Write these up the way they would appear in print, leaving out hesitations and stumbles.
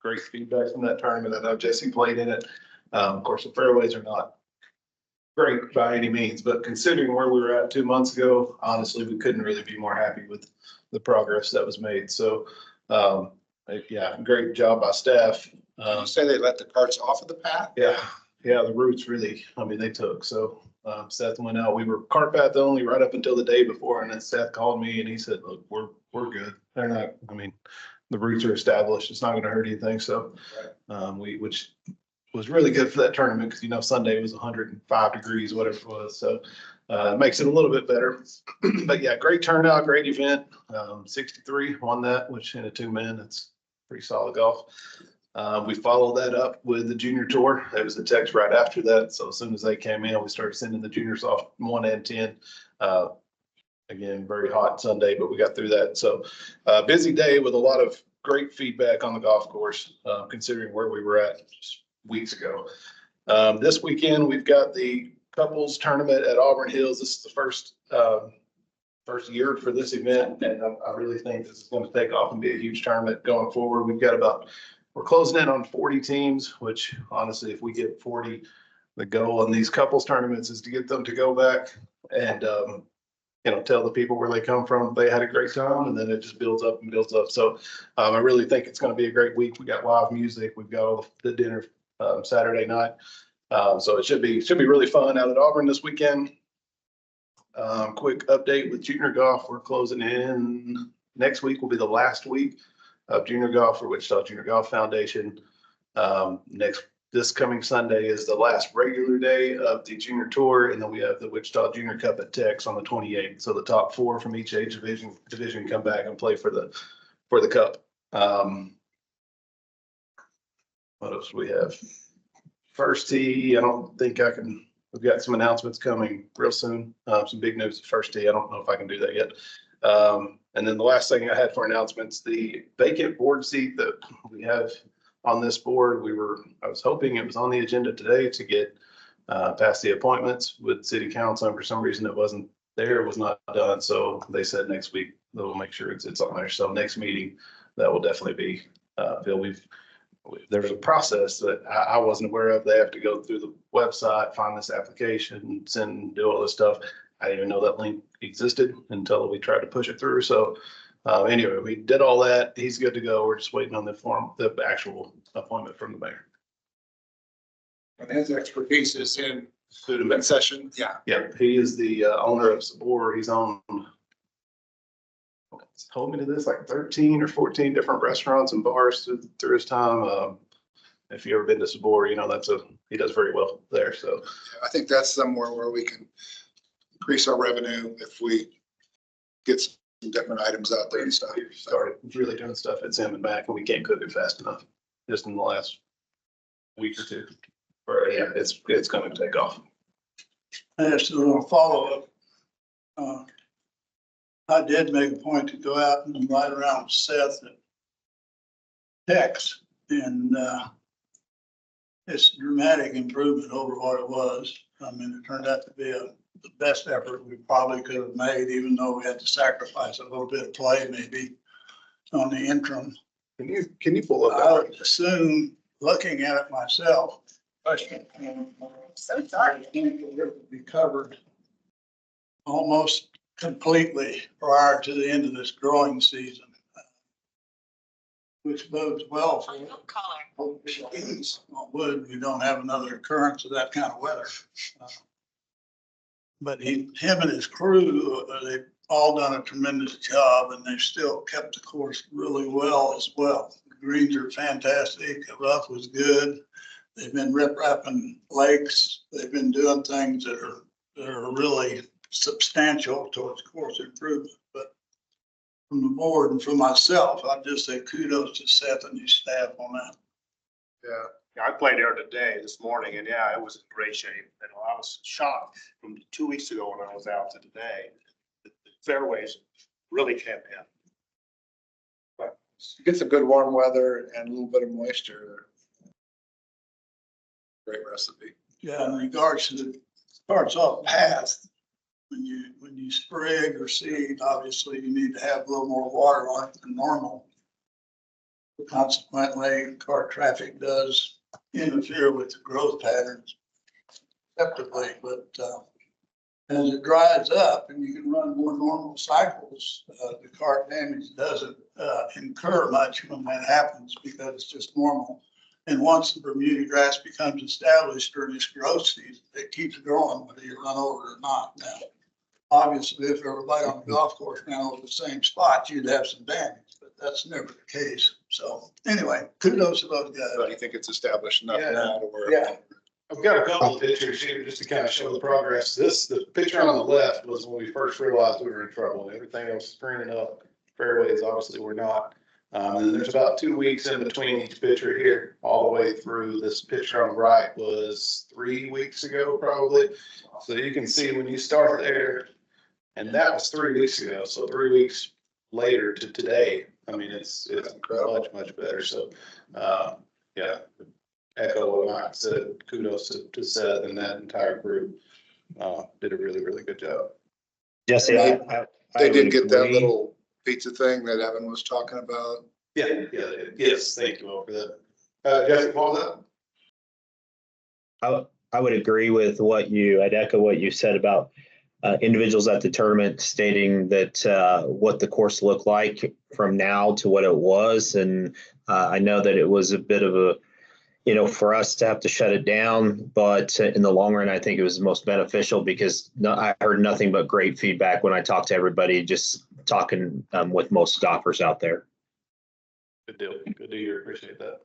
great feedback from that tournament. I know Jesse played in it. Of course, the fairways are not great by any means, but considering where we were at 2 months ago, honestly, we couldn't really be more happy with the progress that was made. So, yeah, great job by staff. You say they let the carts off of the path? Yeah, the routes really, I mean, they took. So Seth went out. We were cart path only right up until the day before, and then Seth called me and he said, "Look, we're good. They're not. I mean, the routes are established. It's not going to hurt anything." So, which was really good for that tournament because Sunday was 105 degrees, whatever it was. So it makes it a little bit better. But yeah, great turnout, great event. 63 won that, which in a 2-man, that's pretty solid golf. We followed that up with the junior tour. There was a text right after that. So as soon as they came in, we started sending the juniors off 1 and 10. Again, very hot Sunday, but we got through that. So busy day with a lot of great feedback on the golf course, considering where we were at just weeks ago. This weekend, we've got the couples tournament at Auburn Hills. This is the first year for this event, and I really think this is going to take off and be a huge tournament going forward. We're closing in on 40 teams, which honestly, if we get 40, the goal in these couples tournaments is to get them to go back and, tell the people where they come from, they had a great time, and then it just builds up and builds up. So I really think it's going to be a great week. We got live music. We've got all the dinner Saturday night. So it should be really fun out at Auburn this weekend. Quick update with junior golf. We're closing in. Next week will be the last week of junior golf for Wichita Junior Golf Foundation. This coming Sunday is the last regular day of the junior tour, and then we have the Wichita Junior Cup at Tex on the 28th. So the top 4 from each age division come back and play for the cup. What else do we have? First tee. I don't think I can. We've got some announcements coming real soon. Some big news at First tee. I don't know if I can do that yet. And then the last thing I had for announcements, the vacant board seat that we have on this board, I was hoping it was on the agenda today to get past the appointments with city council, and for some reason it wasn't there, it was not done. So they said next week they'll make sure it's on there. So next meeting, that will definitely be filled. There's a process that I wasn't aware of. They have to go through the website, find this application, do all this stuff. I didn't even know that link existed until we tried to push it through. So anyway, we did all that. He's good to go. We're just waiting on the actual appointment from the mayor. And his expertise is in food and concession. Yeah. Yeah, he is the owner of Sabor. He's owned, told me to this, like 13 or 14 different restaurants and bars through his time. If you've ever been to Sabor, he does very well there. So I think that's somewhere where we can increase our revenue if we get some different items out there and stuff. Started really doing stuff at Salmon Mac, and we can't cook it fast enough just in the last week or two. Yeah, it's going to take off. I just a little follow up. I did make a point to go out and ride around with Seth at Tex, and it's a dramatic improvement over what it was. I mean, it turned out to be the best effort we probably could have made, even though we had to sacrifice a little bit of play maybe on the interim. Can you pull up that? I would assume, looking at it myself, So sorry. it would be covered almost completely prior to the end of this growing season, which bodes well for wood. We don't have another occurrence of that kind of weather. But him and his crew, they've all done a tremendous job, and they've still kept the course really well as well. The greens are fantastic. The rough was good. They've been rip-rapping lakes. They've been doing things that are really substantial towards course improvement. But from the board and from myself, I'd just say kudos to Seth and his staff on that. Yeah, I played there this morning, and yeah, it was in great shape. And I was shocked from 2 weeks ago when I was out to today. The fairways really kept in. But you get some good warm weather and a little bit of moisture. Great recipe. Yeah, in regards to the starts off path, when you sprig or seed, obviously you need to have a little more water on it than normal. Consequently, car traffic does interfere with the growth patterns acceptably, but as it dries up and you can run more normal cycles, the cart damage doesn't incur much when that happens because it's just normal. And once the Bermuda grass becomes established during its growth season, it keeps growing whether you run over it or not. Now, obviously, if everybody on the golf course ran over the same spot, you'd have some damage, but that's never the case. So anyway, kudos to those So guys. you think it's established enough Yeah. now to where? Yeah. I've got a couple of pictures here just to kind of show the progress. The picture on the left was when we first realized we were in trouble. Everything else was greening up. Fairways, obviously, we're not. And then there's about 2 weeks in between each picture here, all the way through. This picture on the right was 3 weeks ago, probably. So you can see when you start there, and that was 3 weeks ago. So 3 weeks later to today, I mean, it's much better. So, yeah. Echo what Mike said, kudos to Seth and that entire group. Did a really good job. Jesse, And I They would did get that agree. little pizza thing that Evan was talking about. Yeah, yes, thank you all for that. Jesse, what was that? I would agree with I'd echo what you said about individuals at the tournament stating that what the course looked like from now to what it was. And I know that it was a bit of a, for us to have to shut it down, but in the long run, I think it was most beneficial because I heard nothing but great feedback when I talked to everybody, just talking with most golfers out there. Good deal. Good to hear. Appreciate that.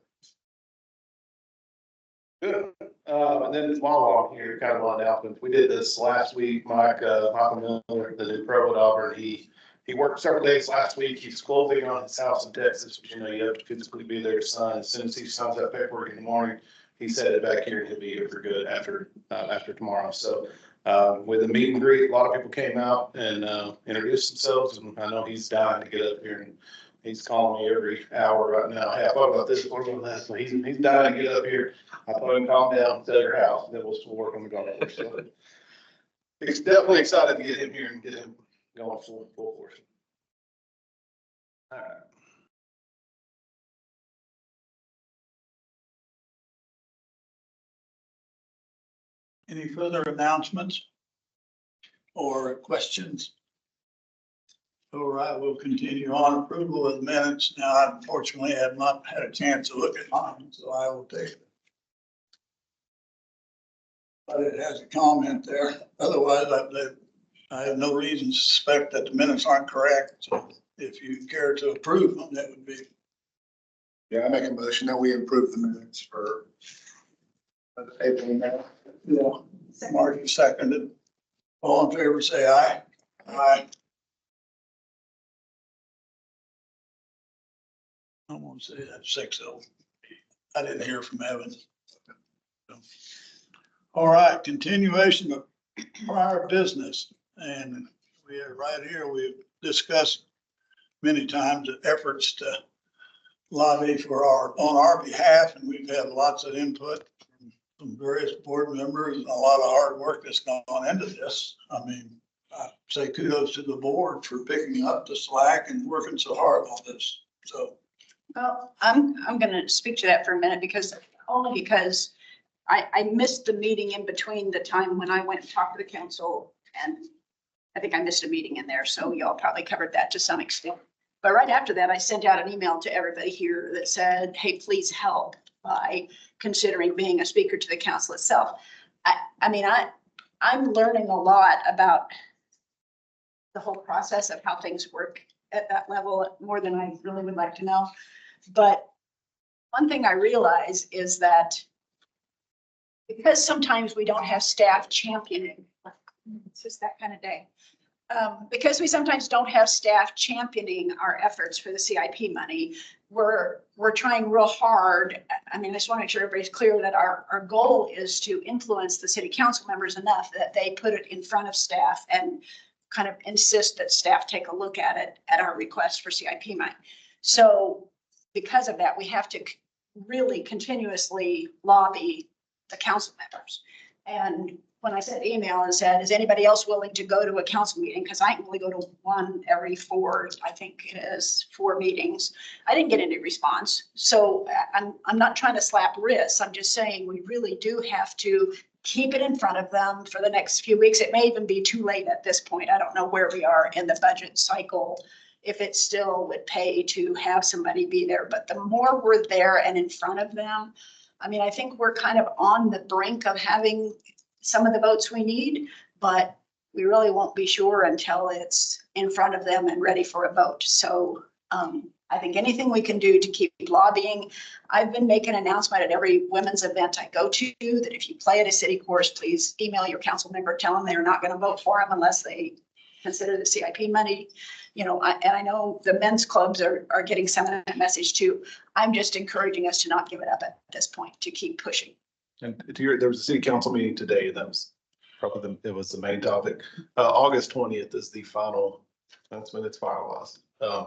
Good. And then while I'm here, kind of on announcements, we did this last week. Michael Miller, the new pro at Auburn, he worked several days last week. He's closing on his house in Texas, but you have to physically be there to sign. As soon as he signs that paperwork in the morning, he's headed back here and he'll be here for good after tomorrow. So with the meet and greet, a lot of people came out and introduced themselves, and I know he's dying to get up here, and he's calling me every hour right now. Hey, I thought about this, what about that? So he's dying to get up here. I told him calm down, stay at your house, and then we'll still work on the golf course. So it's definitely excited to get him here and get him going full force. All right. Any further announcements or questions? All right, we'll continue on. Approval of minutes. Now, I unfortunately have not had a chance to look at mine, so I will take it. But it has a comment there. Otherwise, I have no reason to suspect that the minutes aren't correct. So if you care to approve them, that would be. Yeah, I make a motion that we improve the minutes for April now. Yeah. Marty seconded. All in favor, say aye. Aye. I won't say that 6-0. I didn't hear from Evan. All right, continuation of prior business. And we are right here, we've discussed many times the efforts to lobby on our behalf, and we've had lots of input from various board members, and a lot of hard work that's gone into this. I mean, I say kudos to the board for picking up the slack and working so hard on this. So. Well, I'm going to speak to that for a minute because I missed the meeting in between the time when I went and talked to the council, and I think I missed a meeting in there. So y'all probably covered that to some extent. But right after that, I sent out an email to everybody here that said, hey, please help by considering being a speaker to the council itself. I mean, I'm learning a lot about the whole process of how things work at that level, more than I really would like to know. But one thing I realize is that because sometimes we don't have staff championing, it's just that kind of day. Because we sometimes don't have staff championing our efforts for the CIP money, we're trying real hard. I mean, I just want to make sure everybody's clear that our goal is to influence the city council members enough that they put it in front of staff and kind of insist that staff take a look at it at our request for CIP money. So because of that, we have to really continuously lobby the council members. And when I sent the email and said, is anybody else willing to go to a council meeting? Because I can only go to one every four, I think it is 4 meetings. I didn't get any response. So I'm not trying to slap wrists. I'm just saying we really do have to keep it in front of them for the next few weeks. It may even be too late at this point. I don't know where we are in the budget cycle, if it still would pay to have somebody be there. But the more we're there and in front of them, I mean, I think we're kind of on the brink of having some of the votes we need, but we really won't be sure until it's in front of them and ready for a vote. So I think anything we can do to keep lobbying. I've been making an announcement at every women's event I go to that if you play at a city course, please email your council member, tell them they're not going to vote for them unless they consider the CIP money. You know, and I know the men's clubs are getting some of that message too. I'm just encouraging us to not give it up at this point, to keep pushing. And there was a city council meeting today. That was probably it was the main topic. August 20th is the final, that's when it's finalized.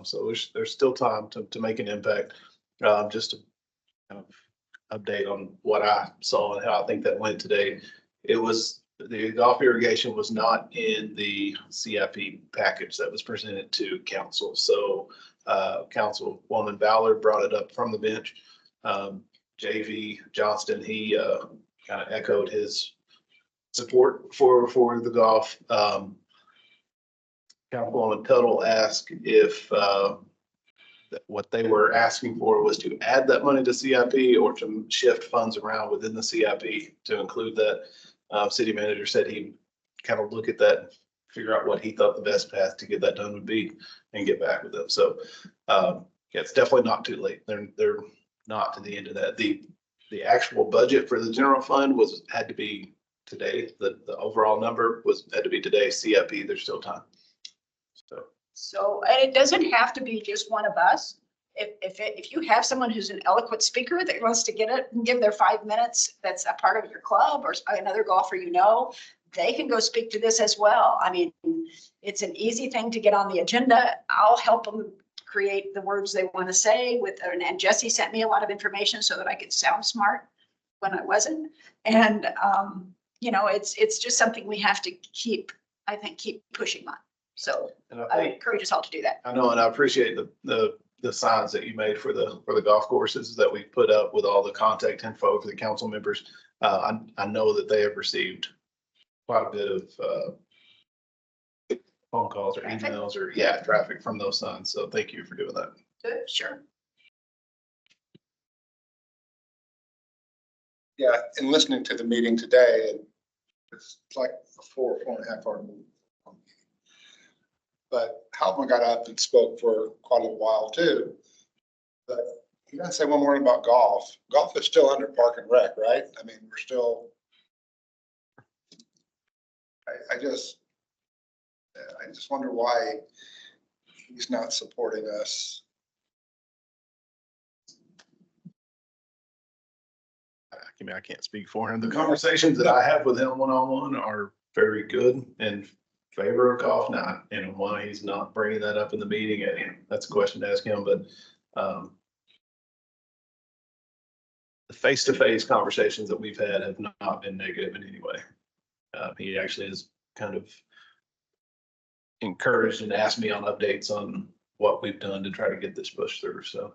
So there's still time to make an impact. Just to kind of update on what I saw and how I think that went today. It was, the golf irrigation was not in the CIP package that was presented to council. So Councilwoman Ballard brought it up from the bench. JV Johnston, he kind of echoed his support for the golf. Councilwoman Tuttle asked if what they were asking for was to add that money to CIP or to shift funds around within the CIP to include that. City manager said he'd kind of look at that, figure out what he thought the best path to get that done would be and get back with them. So yeah, it's definitely not too late. They're not to the end of that. The actual budget for the general fund had to be today. The overall number had to be today. CIP, there's still time. So, and it doesn't have to be just one of us. If you have someone who's an eloquent speaker that wants to get it and give their 5 minutes, that's a part of your club, or another golfer, you know, they can go speak to this as well. I mean, it's an easy thing to get on the agenda. I'll help them create the words they want to say and Jesse sent me a lot of information so that I could sound smart when I wasn't. And, you know, it's just something we have to keep pushing on. So I encourage us all to do that. I know, and I appreciate the signs that you made for the golf courses that we put up with all the contact info for the council members. I know that they have received quite a bit of phone calls or emails or traffic from those signs. So thank you for doing that. Good, sure. Yeah, and listening to the meeting today, it's like a 4.5 hour meeting. But Halpern got up and spoke for quite a while too. But you gotta say one word about golf. Golf is still under Park and Rec, right? I mean, we're still. I just wonder why he's not supporting us. I mean, I can't speak for him. The conversations that I have with him one-on-one are very good and favor of golf. Now, you know, why he's not bringing that up in the meeting, that's a question to ask him, but the face-to-face conversations that we've had have not been negative in any way. He actually has kind of encouraged and asked me on updates on what we've done to try to get this pushed through. So.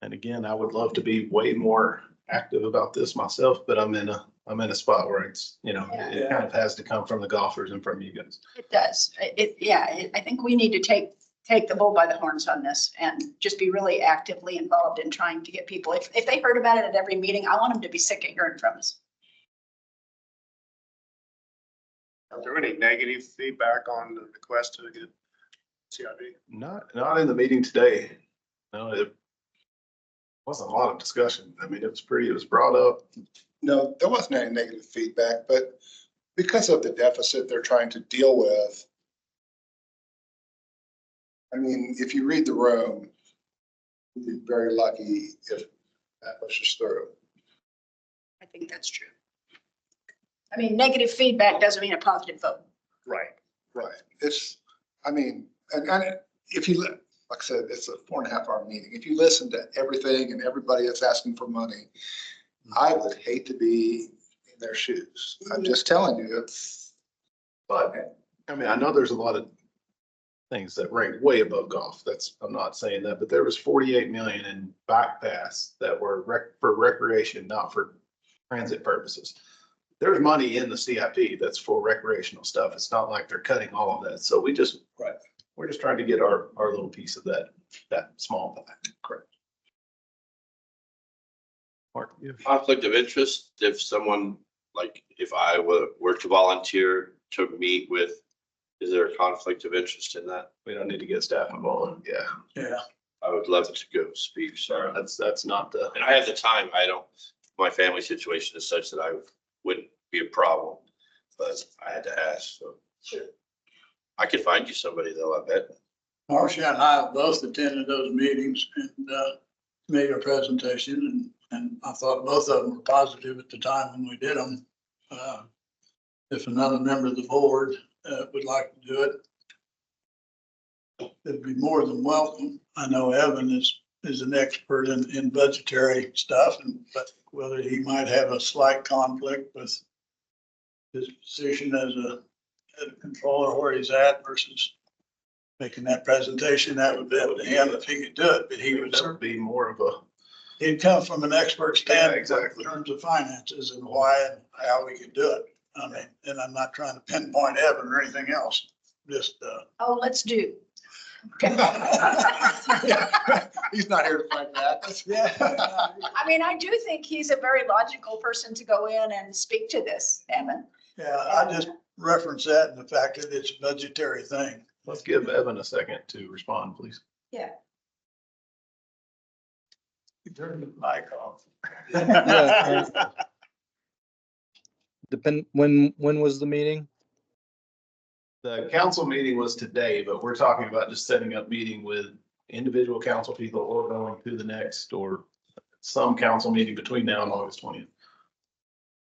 And again, I would love to be way more active about this myself, but I'm in a spot where it's, you know, it kind of has to come from the golfers and from you guys. It does. I think we need to take the bull by the horns on this and just be really actively involved in trying to get people. If they heard about it at every meeting, I want them to be sick of hearing from us. Is there any negative feedback on the request to get CIP? Not in the meeting today. No, it wasn't a lot of discussion. I mean, it was brought up. No, there wasn't any negative feedback, but because of the deficit they're trying to deal with. I mean, if you read the room, you'd be very lucky if that pushes through. I think that's true. I mean, negative feedback doesn't mean a positive vote. Right. Right. It's, I mean, and if you, like I said, it's a 4.5 hour meeting. If you listen to everything and everybody that's asking for money, I would hate to be in their shoes. I'm just telling you, it's, But, I mean, I know there's a lot of things that rank way above golf. I'm not saying that, but there was 48 million in back pass that were for recreation, not for transit purposes. There's money in the CIP that's for recreational stuff. It's not like they're cutting all of that. So we're just trying to get our little piece of that small pie. Correct. Mark, you have- Conflict of interest, if someone, like, if I were to volunteer to meet with, is there a conflict of interest in that? we don't need to get staff involved. Yeah, Yeah. I would love to go speak, sorry. that's not the, And I have the time, my family situation is such that I wouldn't be a problem, but I had to ask, so. Sure. I could find you somebody though, I bet. Marcia and I both attended those meetings and made a presentation, and I thought both of them were positive at the time when we did them. If another member of the board would like to do it, it'd be more than welcome. I know Evan is an expert in budgetary stuff, but whether he might have a slight conflict with his position as a controller where he's at versus making that presentation, that would be up to him if he could do it, but he would that would be more of a, he'd come from an expert standpoint exactly. in terms of finances and why and how we could do it. I mean, and I'm not trying to pinpoint Evan or anything else, just, Oh, let's do. he's not here to fight that. yeah. I mean, I do think he's a very logical person to go in and speak to this, Evan. Yeah, I just reference that and the fact that it's a budgetary thing. let's give Evan a second to respond, please. Yeah. You turn the mic off. When was the meeting? The council meeting was today, but we're talking about just setting up meeting with individual council people or going to the next or some council meeting between now and August 20th.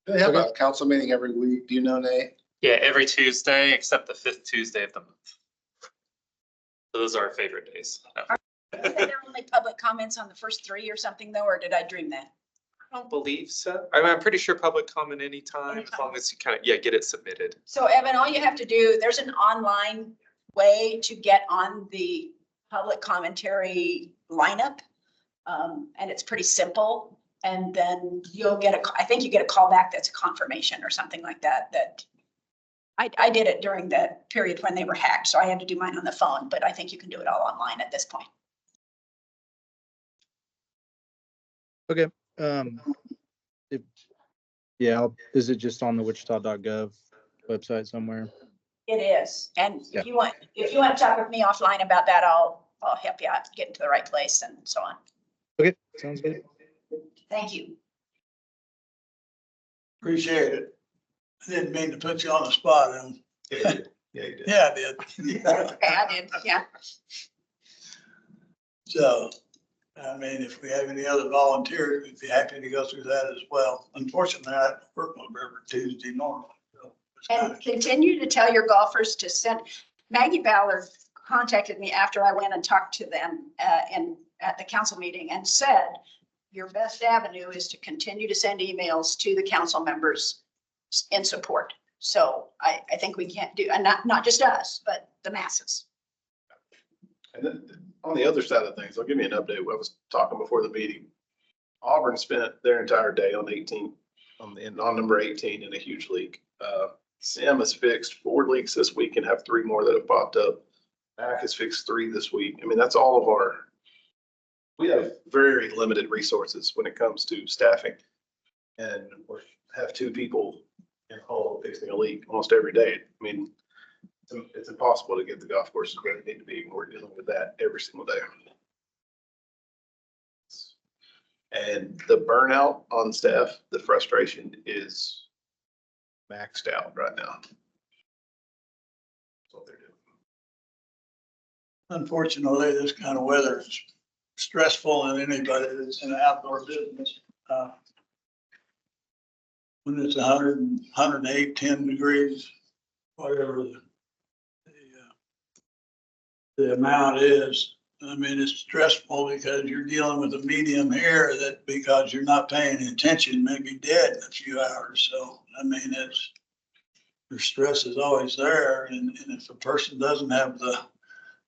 They have a council meeting every week. Do you know, Nate? Yeah, every Tuesday except the 5th Tuesday of the month. So those are our favorite days. Are there only public comments on the first three or something though, or did I dream that? I don't believe so. I'm pretty sure public comment anytime, as long as you kind of, get it submitted. So Evan, all you have to do, there's an online way to get on the public commentary lineup. And it's pretty simple. And then you'll get I think you get a call back that's a confirmation or something like that, I did it during the period when they were hacked, so I had to do mine on the phone, but I think you can do it all online at this point. Okay. Is it just on the wichita.gov website somewhere? It is. And Yeah. if you want to talk with me offline about that, I'll help you out, get into the right place and so on. Okay, sounds good. Thank you. Appreciate it. I didn't mean to put you on the spot. Yeah, you did. Yeah, you did. Yeah, I did. Okay, I did, yeah. So, I mean, if we have any other volunteers, we'd be happy to go through that as well. Unfortunately, I have to work on every Tuesday normally. So it's And kinda- continue to tell your golfers to send, Maggie Ballard contacted me after I went and talked to them at the council meeting and said, your best avenue is to continue to send emails to the council members in support. So I think we can't do, and not just us, but the masses. And then on the other side of things, I'll give you an update. I was talking before the meeting. Auburn spent their entire day on 18, on number 18 in a huge leak. Sam has fixed 4 leaks this week and have 3 more that have popped up. Mac has fixed 3 this week. I mean, that's all of we have very limited resources when it comes to staffing. And we have 2 people in a hole fixing a leak almost every day. I mean, it's impossible to get the golf courses where they need to be. We're dealing with that every single day. And the burnout on staff, the frustration is maxed out right now. That's what they're doing. Unfortunately, this kind of weather is stressful on anybody that's in the outdoor business. When it's 100, 108, 10 degrees, whatever the amount is, I mean, it's stressful because you're dealing with a medium here that because you're not paying attention, may be dead in a few hours. So, I mean, the stress is always there. And if a person doesn't have the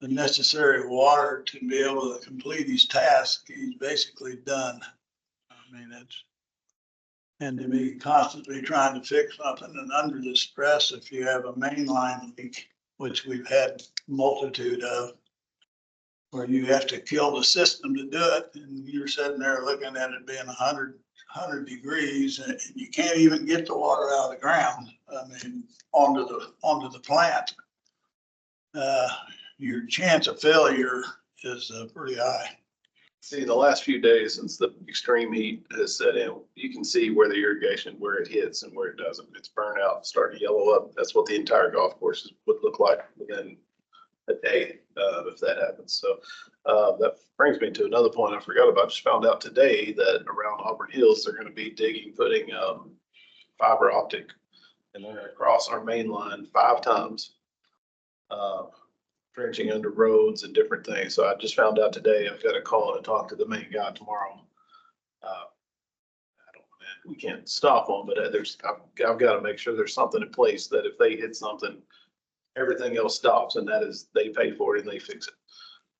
necessary water to be able to complete his task, he's basically done. I mean, and to be constantly trying to fix something and under the stress, if you have a mainline leak, which we've had multitude of, where you have to kill the system to do it, and you're sitting there looking at it being 100 degrees, and you can't even get the water out of the ground. I mean, onto the plant. Your chance of failure is pretty high. See, the last few days since the extreme heat has set in, you can see where the irrigation, where it hits and where it doesn't. It's burnt out, starting to yellow up. That's what the entire golf course would look like within a day, if that happens. So that brings me to another point I forgot about. Just found out today that around Auburn Hills, they're going to be putting fiber optic, and they're going to cross our main line 5 times. Trenching under roads and different things. So I just found out today, I've got to call and talk to the main guy tomorrow. We can't stop them, but I've got to make sure there's something in place that if they hit something, everything else stops, and that is they pay for it and they fix it.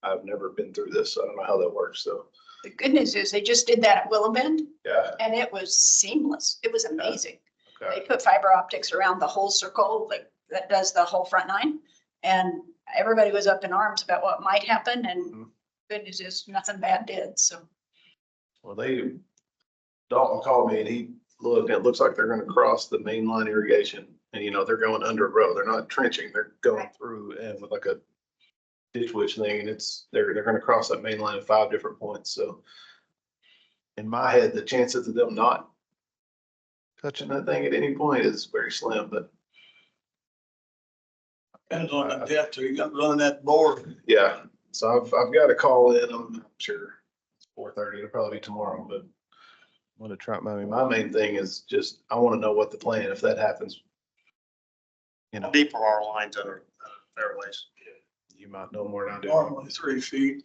I've never been through this, so I don't know how that works. So The good news is they just did that at Willow Bend yeah, and it was seamless. It was amazing. okay. They put fiber optics around the whole circle that does the whole front nine. And everybody was up in arms about what might happen, and good news is nothing bad did, so. Well, Dalton called me and he looked, and it looks like they're going to cross the main line irrigation, and they're going under a road. They're not trenching, they're going through and with like a ditch witch thing, and they're going to cross that main line at 5 different points. So in my head, the chances of them not touching that thing at any point is very slim, but Depends on the depth, or you got to run that board. yeah. So I've got to call in. I'm sure it's 4:30. It'll probably be tomorrow, but I'm going to try. I mean, my main thing is just, I want to know what the plan, if that happens. How deep are our lines under fairways? You might know more than I do. Normally 3 feet.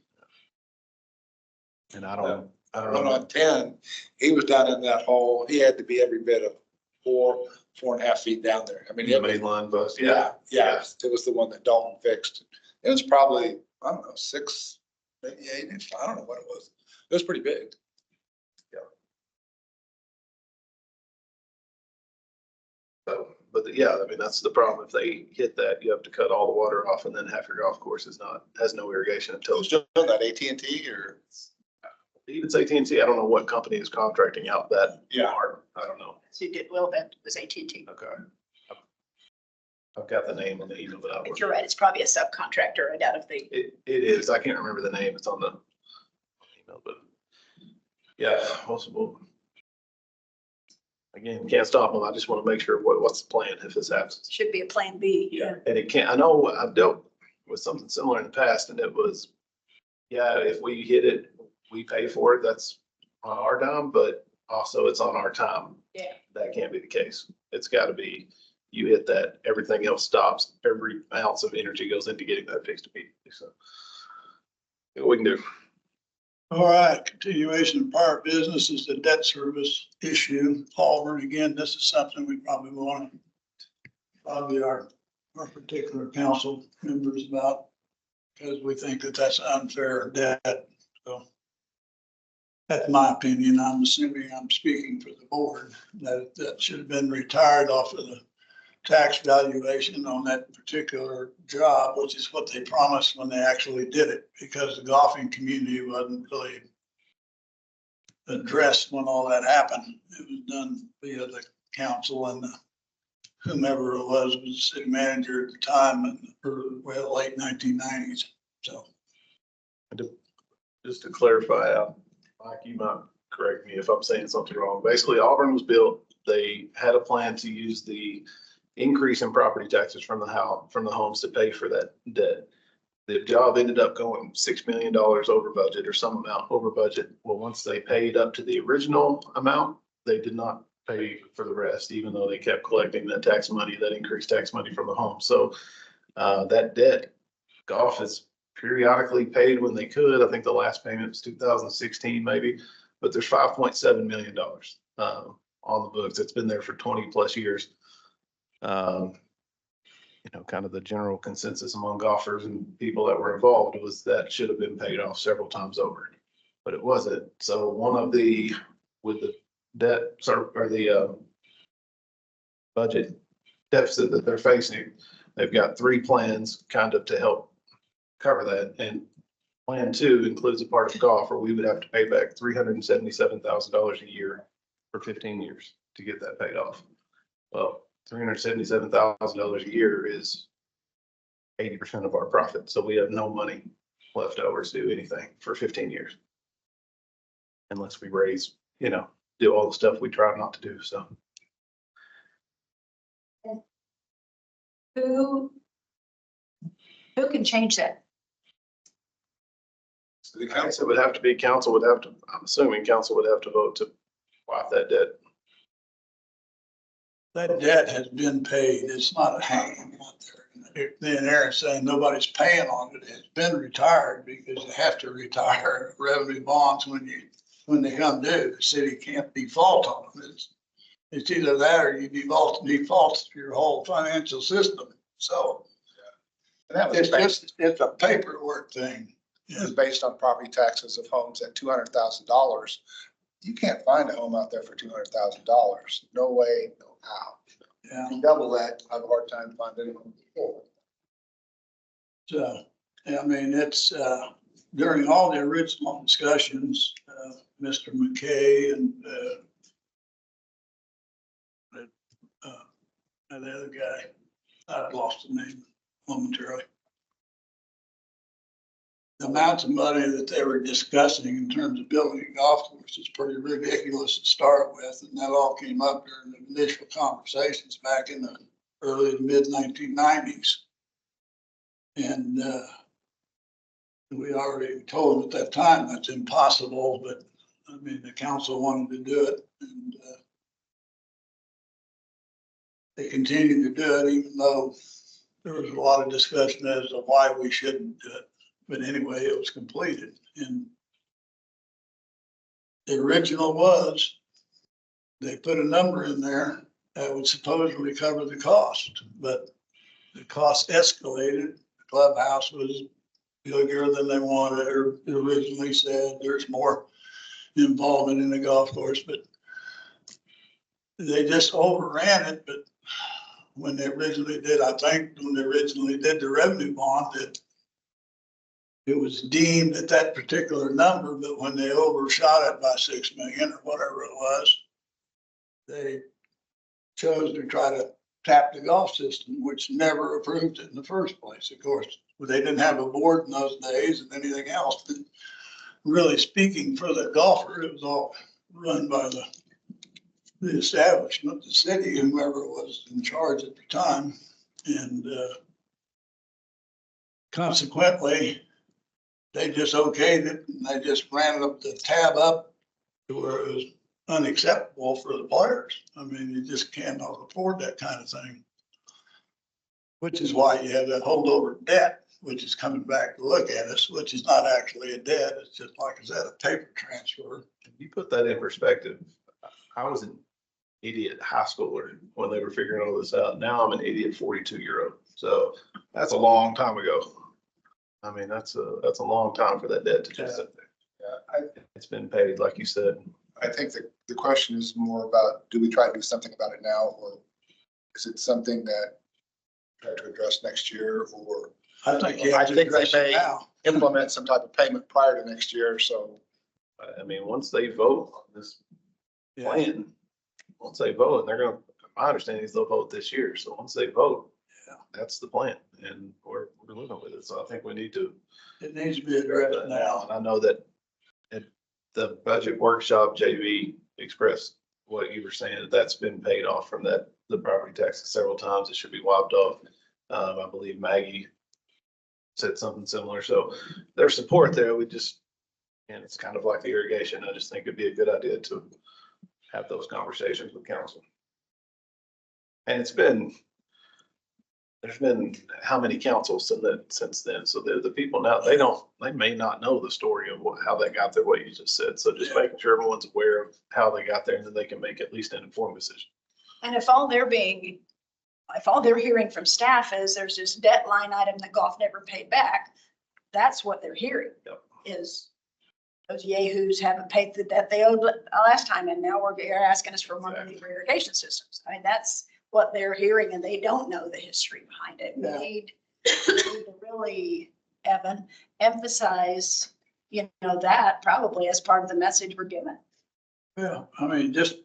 And I don't Run know. on 10, he was down in that hole. He had to be every bit of 4.5 feet down there. I mean, The it was, main line bust. yeah, it was the one that Dalton fixed. It was probably, I don't know, 6, maybe 8 inch. I don't know what it was. It was pretty big. So, but yeah, I mean, that's the problem. If they hit that, you have to cut all the water off, and then half your golf course has no irrigation until Who's doing that, AT&T or? even it's AT&T. I don't know what company is contracting out that Yeah. part. I don't know. So you did Willow Bend, it was AT&T. Okay. I've got the name on the email that I But work. you're right, it's probably a subcontractor right out of the, It is. I can't remember the name. It's on the email, but yeah, possible. Again, can't stop them. I just want to make sure what's the plan if this happens. should be a plan B. Yeah, and it can't, I know I've dealt with something similar in the past, and it was, yeah, if we hit it, we pay for it. That's on our dime, but also it's on our time. Yeah. That can't be the case. It's got to be, you hit that, everything else stops. Every ounce of energy goes into getting that fixed immediately. So what we can do. All right, continuation of part of business is the debt service issue. Auburn, again, this is something we probably want to, probably our particular council members about, because we think that that's unfair debt. So that's my opinion. I'm assuming I'm speaking for the board, that should have been retired off of the tax valuation on that particular job, which is what they promised when they actually did it, because the golfing community wasn't really addressed when all that happened. It was done via the council, and whomever it was the city manager at the time in the late 1990s. So Just to clarify, Mike, you might correct me if I'm saying something wrong. Basically, Auburn was built, they had a plan to use the increase in property taxes from the homes to pay for that debt. The job ended up going $6 million over budget or some amount over budget. Well, once they paid up to the original amount, they did not pay for the rest, even though they kept collecting that tax money, that increased tax money from the home. So that debt, golf is periodically paid when they could. I think the last payment was 2016 maybe, but there's $5.7 million on the books. It's been there for 20 plus years. You know, kind of the general consensus among golfers and people that were involved was that should have been paid off several times over, but it wasn't. So one of the, with the debt or the budget deficit that they're facing, they've got 3 plans kind of to help cover that. And plan 2 includes a part of golf where we would have to pay back $377,000 a year for 15 years to get that paid off. Well, $377,000 a year is 80% of our profit. So we have no money left over to do anything for 15 years. Unless we raise, you know, do all the stuff we try not to do, so. Who can change that? The Council council, would have to be, council would have to, I'm assuming council would have to vote to wipe that debt. That debt has been paid. It's not hanging out there. Then Aaron's saying nobody's paying on it. It's been retired because you have to retire revenue bonds when they come due. The city can't default on them. It's either that or you default your whole financial system. So and that was it's based, it's a paperwork thing. it was based on property taxes of homes at $200,000. You can't find a home out there for $200,000. No way, no how. Yeah. You double that, I have a hard time finding anyone before. So, I mean, it's, during all the original discussions, Mr. McKay and, and the other guy, I've lost the name momentarily. The amounts of money that they were discussing in terms of building a golf course is pretty ridiculous to start with. And that all came up during the initial conversations back in the early to mid 1990s. And we already told them at that time that's impossible, but I mean, the council wanted to do it. And they continued to do it, even though there was a lot of discussion as to why we shouldn't do it. But anyway, it was completed. And the original was, they put a number in there that would supposedly cover the cost, but the cost escalated. The clubhouse was bigger than they wanted or originally said. There's more involvement in the golf course, but they just overran it. But when they originally did, I think when they originally did the revenue bond, it was deemed at that particular number, but when they overshot it by 6 million or whatever it was, they chose to try to tap the golf system, which never approved it in the first place. Of course, they didn't have a board in those days and anything else. But really speaking for the golfer, it was all run by the establishment, the city, whoever was in charge at the time. And consequently, they just okayed it and they just ran up the tab up to where it was unacceptable for the players. I mean, you just cannot afford that kind of thing. Which is why you have that holdover debt, which is coming back to look at us, which is not actually a debt. It's just, like I said, a paper transfer. If you put that in perspective, I was an idiot high schooler when they were figuring all this out. Now I'm an idiot 42-year-old. So that's a long time ago. I mean, that's a long time for that debt to just sit there. Yeah, It's been paid, like you said. I think the question is more about, do we try to do something about it now, or is it something that try to address next year, or I think you I have to think they address it may now. implement some type of payment prior to next year? So I mean, once they vote on this Yeah. plan, once they vote, and they're gonna, my understanding is they'll vote this year. So once they vote, that's the plan, and we're living with it. So I think we need to. It needs to be addressed now. And I know that at the budget workshop, JV expressed what you were saying, that that's been paid off from the property taxes several times. It should be wiped off. I believe Maggie said something similar. So there's support there. We just, and it's kind of like the irrigation. I just think it'd be a good idea to have those conversations with council. And it's been, there's been how many councils since then? So the people now, they may not know the story of how they got there, what you just said. So just making sure everyone's aware of how they got there and then they can make at least an informed decision. And if all they're hearing from staff is there's this debt line item that golf never paid back, that's what they're hearing. Yep. Is those yahoos haven't paid the debt they owed last time, and now they're asking us for money for irrigation systems. I mean, that's what they're hearing, and they don't know the history behind it. We Yeah. need to really, Evan, emphasize, that probably as part of the message we're giving. Yeah, I mean, just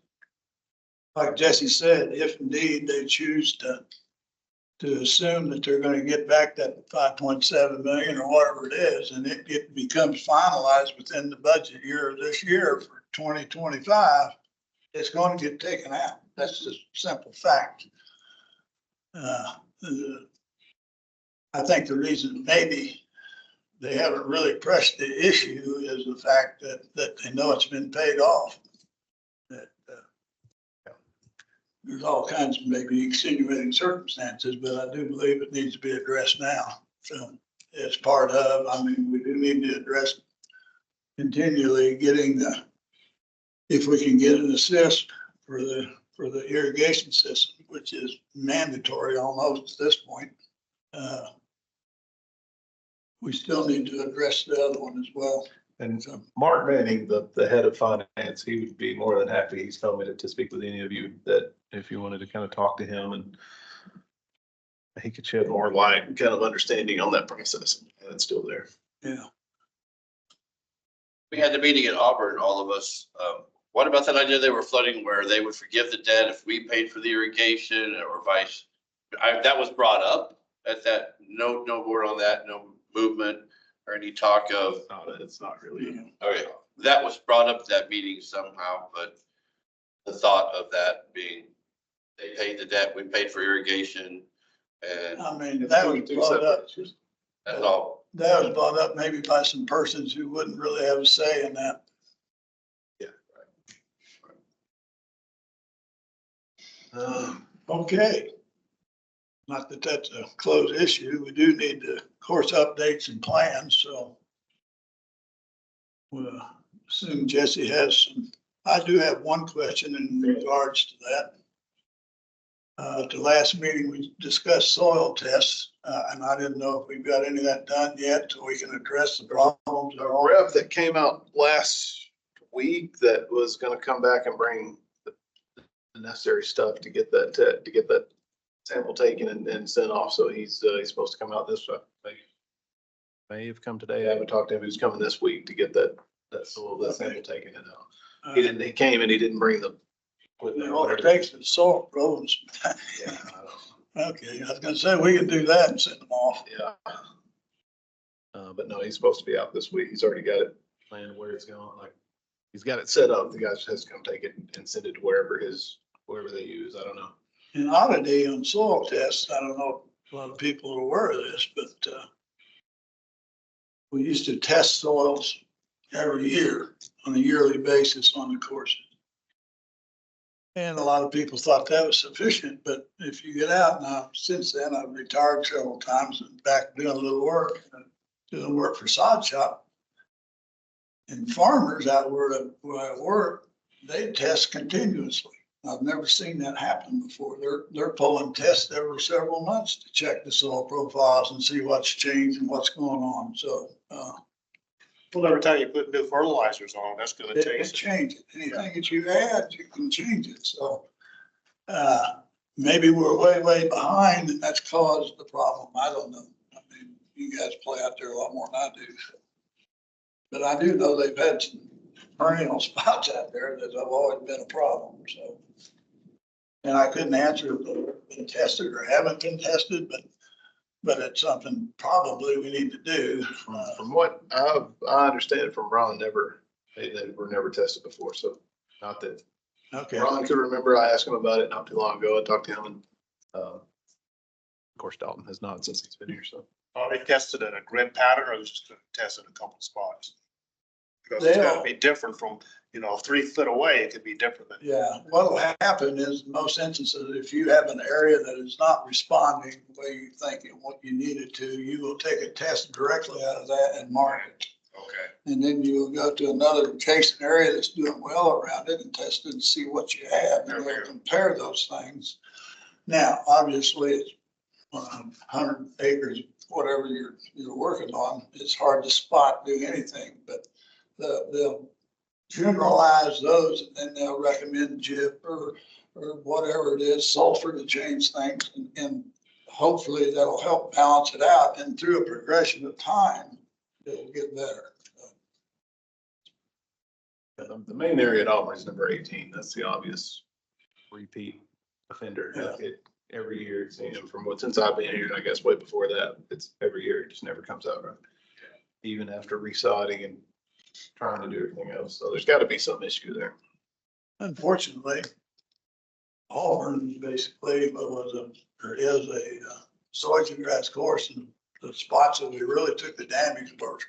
like Jesse said, if indeed they choose to assume that they're gonna get back that 5.7 million or whatever it is, and it becomes finalized within the budget year of this year for 2025, it's going to get taken out. That's just simple fact. I think the reason maybe they haven't really pressed the issue is the fact that they know it's been paid off. That there's all kinds of maybe extenuating circumstances, but I do believe it needs to be addressed now. So it's part of, I mean, we do need to address continually getting if we can get an assist for the irrigation system, which is mandatory almost at this point. We still need to address the other one as well. And Mark Manning, the head of finance, he would be more than happy. He's told me to speak with any of you that if you wanted to kind of talk to him and he could shed more light and kind of understanding on that process. And it's still there. Yeah. We had the meeting in Auburn, all of us. What about that idea they were floating where they would forgive the debt if we paid for the irrigation or vice? That was brought up at that, no word on that, no movement or any talk of. It's not really. Okay, that was brought up at that meeting somehow, but the thought of that being, they paid the debt, we paid for irrigation, and I mean, that was brought up. that's all. That was brought up maybe by some persons who wouldn't really have a say in that. Yeah. Okay. Not that that's a closed issue. We do need to, of course, updates and plans, so. We'll assume Jesse has some. I do have one question in regards to that. At the last meeting, we discussed soil tests, and I didn't know if we've got any of that done yet, so we can address the problems. A rep that came out last week that was gonna come back and bring the necessary stuff to get that sample taken and sent off. So he's supposed to come out this may have come today. I haven't talked to him. He was coming this week to get that sample taken and out. He came and he didn't bring the. All it takes is soil probes. Yeah. Okay, I was gonna say, we can do that and send them off. Yeah. But no, he's supposed to be out this week. He's already got it planned where it's going. Like, he's got it set up. The guy just has to come take it and send it to wherever they use. I don't know. An oddity on soil tests, I don't know if a lot of people are aware of this, but we used to test soils every year on a yearly basis on the courses. And a lot of people thought that was sufficient, but if you get out now, since then, I've retired several times and back doing a little work, doing work for sod shop. And farmers out where I work, they test continuously. I've never seen that happen before. They're pulling tests every several months to check the soil profiles and see what's changed and what's going on. So, Well, every time you put new fertilizers on, that's gonna it change. changes. Anything that you add, you can change it. So, maybe we're way behind and that's caused the problem. I don't know. I mean, you guys play out there a lot more than I do. But I do know they've had some perennial spots out there that have always been a problem, so. And I couldn't answer if they've been tested or haven't been tested, but it's something probably we need to do. From what I understand from Ron, they were never tested before. So not that Okay. Ron could remember. I asked him about it not too long ago. I talked to him and of course Dalton has not since he's been here. So Are they tested in a grid pattern or just tested a couple of spots? Because it's gonna be different from, 3 foot away, it could be different than. Yeah, what'll happen is in most instances, if you have an area that is not responding the way you think and what you need it to, you will take a test directly out of that and mark it. Okay. And then you'll go to another adjacent area that's doing well around it and test it and see what you have, and we'll compare those things. Now, obviously, it's 100 acres, whatever you're working on, it's hard to spot, do anything, but they'll generalize those, and then they'll recommend JIP or whatever it is, sulfur to change things, and hopefully that'll help balance it out, and through a progression of time, it'll get better. The main area at Auburn is number 18. That's the obvious repeat offender. Yeah. Every year, it's, since I've been here, and I guess way before that, it's every year, it just never comes out right. Even after resodding and trying to do everything else. So there's got to be some issue there. Unfortunately, Auburn basically there is a soil grass course, and the spots that we really took the damage were,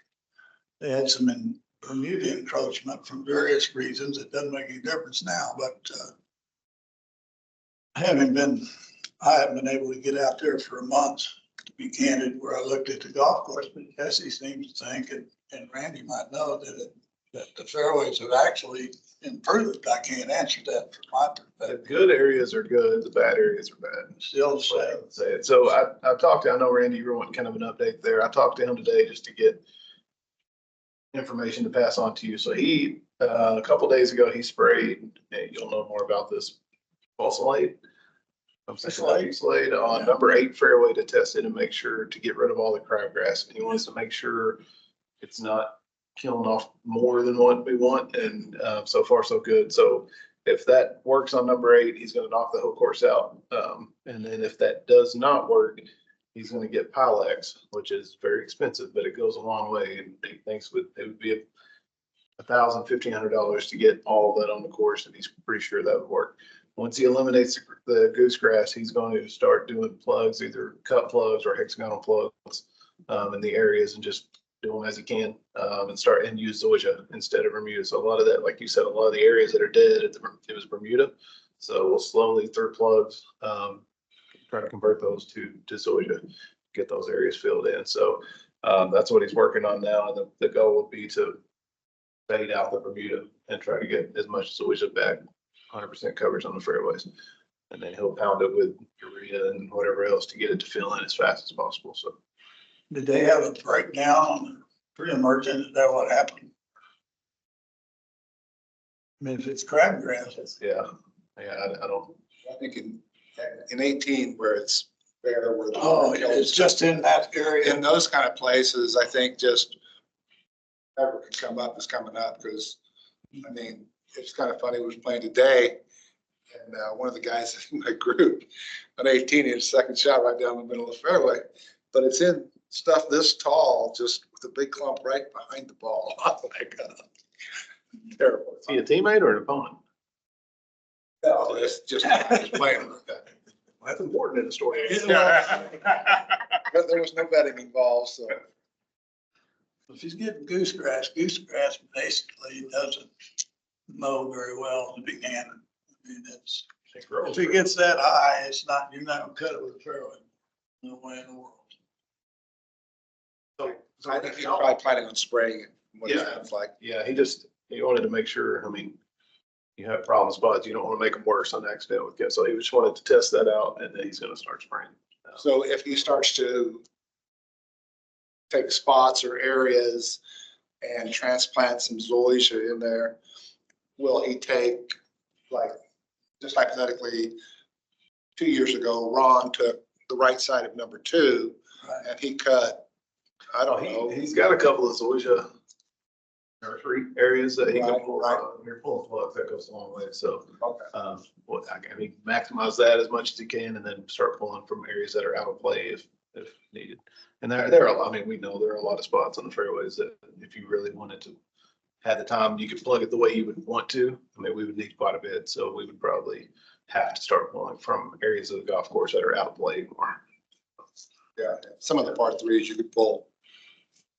they had some Bermuda encroachment from various reasons. It doesn't make any difference now, but I haven't been able to get out there for a month, to be candid, where I looked at the golf course, but Jesse seems to think, and Randy might know that the fairways have actually improved. I can't answer that from my The perspective. good areas are good, the bad areas are bad. Still the same. Say it. So I talked to, I know Randy, you were wanting kind of an update there. I talked to him today just to get information to pass on to you. So he, a couple days ago, he sprayed, and you'll know more about this, Fusillade. Fusillade on number 8 fairway to test it and make sure to get rid of all the crabgrass. And he wants to make sure it's not killing off more than what we want. And so far, so good. So if that works on number 8, he's going to knock the whole course out. And then if that does not work, he's going to get Pilex, which is very expensive, but it goes a long way. And he thinks it would be $1,000, $1,500 to get all of that on the course, and he's pretty sure that would work. Once he eliminates the goosegrass, he's going to start doing plugs, either cut plugs or hexagonal plugs in the areas, and just do them as he can, and use zoysia instead of Bermuda. So a lot of that, like you said, a lot of the areas that are dead, it was Bermuda. So we'll slowly, through plugs, try to convert those to zoysia, get those areas filled in. So that's what he's working on now. And the goal would be to fade out the Bermuda and try to get as much zoysia back, 100% coverage on the fairways. And then he'll pound it with urea and whatever else to get it to fill in as fast as possible. So Did they have a breakdown on the pre-emergent? Is that what happened? I mean, if it's crabgrass, yeah, I don't. I think in 18 where it's bare, where. it's just in that area. In those kind of places, I think just whatever can come up is coming up, because, I mean, it's kind of funny, we was playing today, and one of the guys in my group, on 18, he had a second shot right down the middle of the fairway, but it's in stuff this tall, just with a big clump right behind the ball. Oh my God. Terrible. Is he a teammate or an opponent? No, it's just playing. That's important in the story. But there was no betting involved, so. If he's getting goosegrass basically doesn't mow very well to begin. I mean, if it gets that high, you're not gonna cut it with a fairway. No way in the world. So I think he's probably planning on spraying it, what it Yeah. sounds like. Yeah, he wanted to make sure, I mean, you have problem spots, you don't want to make them worse on accident with it. So he just wanted to test that out, and then he's going to start spraying. So if he starts to take spots or areas and transplant some zoysia in there, will he take, like, just hypothetically, 2 years ago, Ron took the right side of number 2 and he cut, I don't know. He's got a couple of zoysia nursery areas that he can Right, pull right. out. You're pulling plugs, that goes a long way. So, Okay. I mean, maximize that as much as he can, and then start pulling from areas that are out of play if needed. And there are a lot, I mean, we know there are a lot of spots on the fairways that if you really wanted to have the time, you could plug it the way you would want to. I mean, we would need quite a bit, so we would probably have to start pulling from areas of the golf course that are out of play more. Yeah, some of the par 3s you could pull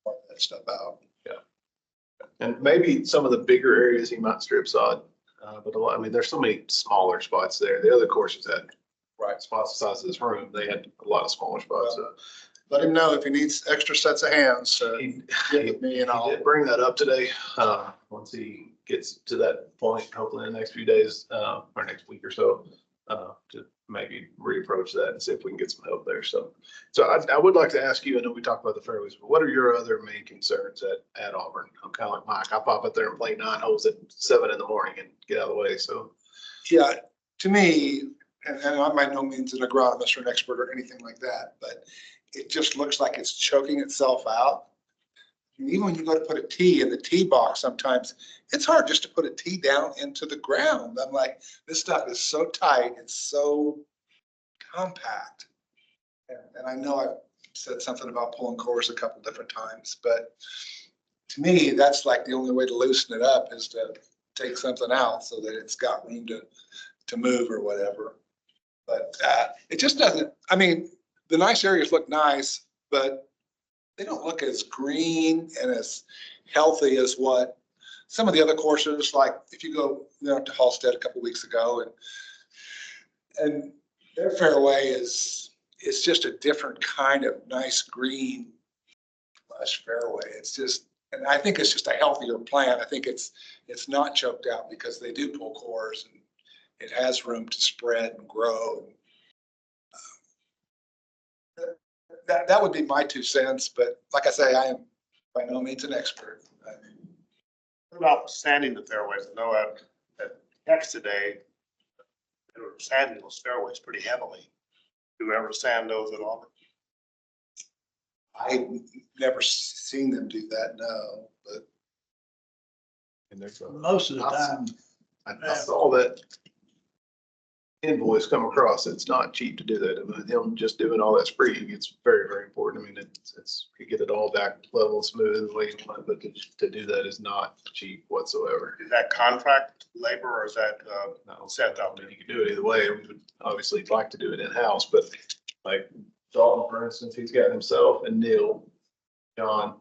part of that stuff out. And maybe some of the bigger areas he might strip sod, but a lot, I mean, there's so many smaller spots there. The other courses had spots the size of this room. They had a lot of smaller spots. So Let him know if he needs extra sets of hands. he, Get with me and he I'll. did bring that up today. Once he gets to that point, hopefully in the next few days, or next week or so, to maybe reapproach that and see if we can get some help there. So I would like to ask you, I know we talked about the fairways, but what are your other main concerns at Auburn? I'm kind of like Mike. I pop up there and play 9 holes at 7 in the morning and get out of the way. So Yeah, to me, and I'm by no means an agronomist or an expert or anything like that, but it just looks like it's choking itself out. And even when you go to put a tee in the tee box, sometimes it's hard just to put a tee down into the ground. I'm like, this stuff is so tight, it's so compact. And I know I've said something about pulling cores a couple different times, but to me, that's like the only way to loosen it up is to take something out so that it's got room to move or whatever. But it just doesn't, I mean, the nice areas look nice, but they don't look as green and as healthy as what some of the other courses, like if you go to Halstead a couple weeks ago and their fairway is just a different kind of nice green lush fairway. It's just, and I think it's just a healthier plant. I think it's not choked out because they do pull cores and it has room to spread and grow. That would be my 2 cents, but like I say, I am by no means an expert. What about sanding the fairways? I know at X today, they were sanding those fairways pretty heavily. Do you ever sand those at all? I've never seen them do that, no, but and there's Most of the time, I saw that invoice come across. It's not cheap to do that. I mean, him just doing all that spraying, it's very, very important. I mean, it's you get it all back level, smooth, the way you want it, but to do that is not cheap whatsoever. Is that contract labor or is that No, set up? I mean, you can do it either way. We would obviously like to do it in-house, but like Dalton, for instance, he's got himself and Neil, John,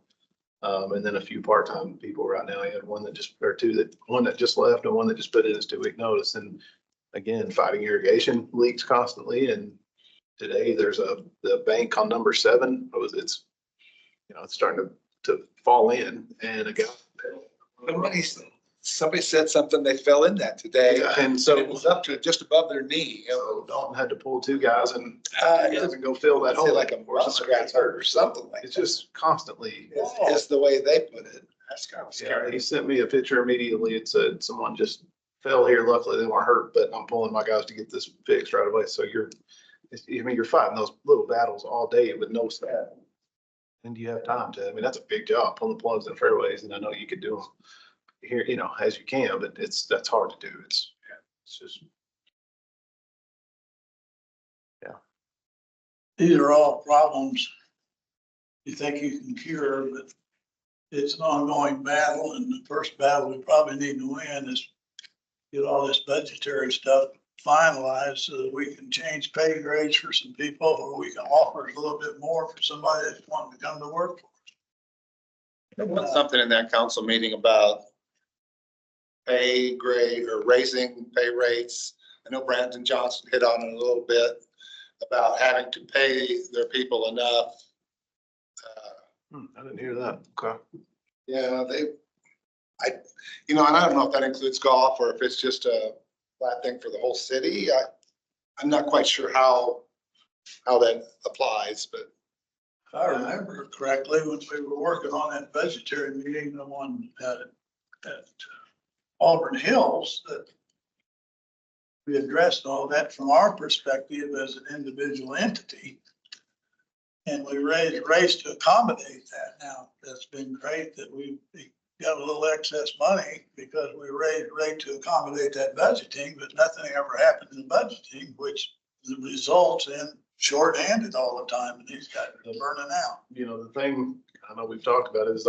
and then a few part-time people right now. He had one that just, or two one that just left and one that just put in his 2-week notice. And again, fighting irrigation leaks constantly. And today there's the bank on number 7. It's starting to fall in, and a guy. somebody said something, they fell in that today. Yeah, and And so it was up to just above their knee. Dalton had to pull 2 guys and It's go fill that hole. like a muskrat hurt or something like It's that. just constantly. Is the way they put it. That's kind of Yeah, scary. he sent me a picture immediately. It said someone just fell here. Luckily they weren't hurt, but I'm pulling my guys to get this fixed right away. So you're fighting those little battles all day with no staff. And you have time to, I mean, that's a big job, pulling plugs and fairways. And I know you could do them here, as you can, but that's hard to do. It's just. these are all problems you think you can cure, but it's an ongoing battle. And the first battle we probably need to win is get all this budgetary stuff finalized so that we can change pay grades for some people, or we can offer a little bit more for somebody that's wanting to come to work for us. There was something in that council meeting about pay grade or raising pay rates. I know Brandon Johnson hit on it a little bit about having to pay their people enough. I didn't hear that. Okay. Yeah, and I don't know if that includes golf or if it's just a flat thing for the whole city. I'm not quite sure how that applies, but. If I remember correctly, when we were working on that budgetary meeting, the one at Auburn Hills, that we addressed all that from our perspective as an individual entity. And we raised rates to accommodate that. Now, that's been great that we got a little excess money because we raised rate to accommodate that budgeting, but nothing ever happened in budgeting, which results in shorthanded all the time, and these guys are burning out. The thing, I know we've talked about it, is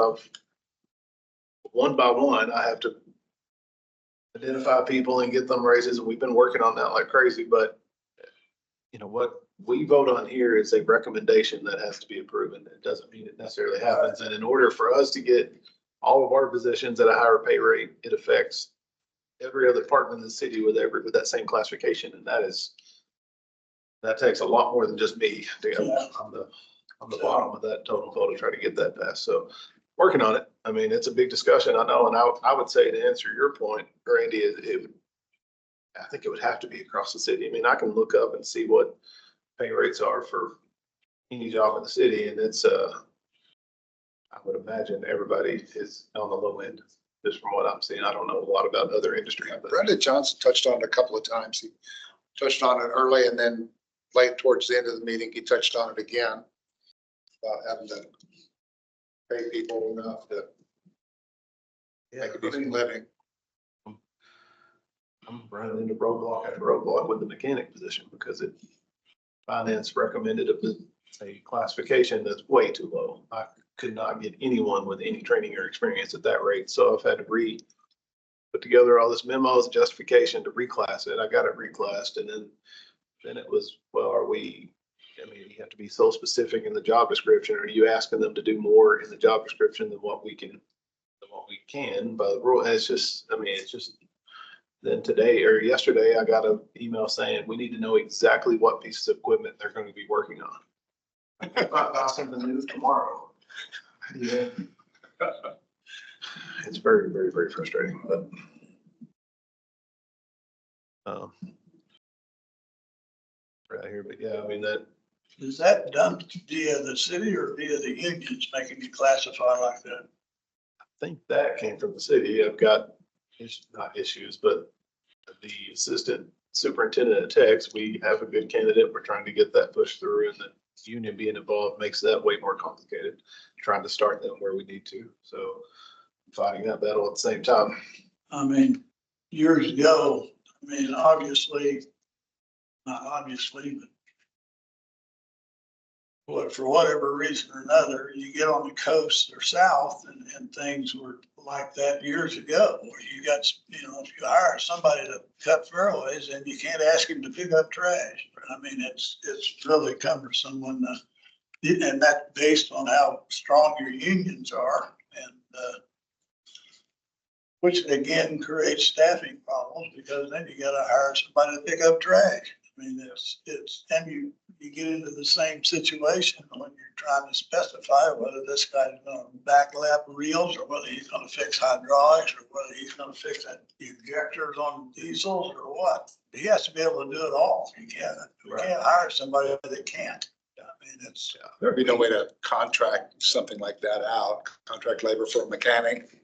one by one, I have to identify people and get them raises, and we've been working on that like crazy, but what we vote on here is a recommendation that has to be approved. It doesn't mean it necessarily happens. And in order for us to get all of our positions at a higher pay rate. It affects every other department in the city with that same classification. And that takes a lot more than just me to get on the bottom of that totem pole to try to get that passed. So working on it. I mean, it's a big discussion, I know. And I would say, to answer your point, Randy, I think it would have to be across the city. I mean, I can look up and see what pay rates are for any job in the city, and it's, I would imagine everybody is on the low end, just from what I'm seeing. I don't know a lot about other industry. But Brenda Johnson touched on it a couple of times. He touched on it early, and then late towards the end of the meeting, he touched on it again about having to pay people enough to make a decent living. I'm running into roadblock after roadblock with the mechanic position because finance recommended a classification that's way too low. I could not get anyone with any training or experience at that rate. So I've had to put together all this memos, justification to reclass it. I got it reclassed, and then it was, well, I mean, you have to be so specific in the job description. Are you asking them to do more in the job description than what we can by the rule? And it's just, then today or yesterday, I got an email saying we need to know exactly what pieces of equipment they're going to be working on. I might buy something new tomorrow. Yeah. It's very, very, very frustrating, but right here, but yeah, I mean, that Is that done via the city or via the unions making you classify like that? I think that came from the city. I've got, not issues, but the assistant superintendent of techs, we have a good candidate. We're trying to get that pushed through, and the union being involved makes that way more complicated, trying to start them where we need to. So fighting that battle at the same time. I mean, years ago, I mean, obviously, not obviously, but for whatever reason or another, you get on the coast or south and things were like that years ago, where you got, if you hire somebody to cut fairways and you can't ask him to pick up trash. I mean, it's really cumbersome and that's based on how strong your unions are, and which again creates staffing problems, because then you gotta hire somebody to pick up trash. I mean, and you get into the same situation when you're trying to specify whether this guy's gonna backlap reels, or whether he's gonna fix hydraulics, or whether he's gonna fix that injectors on diesels or what. He has to be able to do it all. We can't hire somebody that can't. I mean, There'd be no way to contract something like that out, contract labor for a mechanic.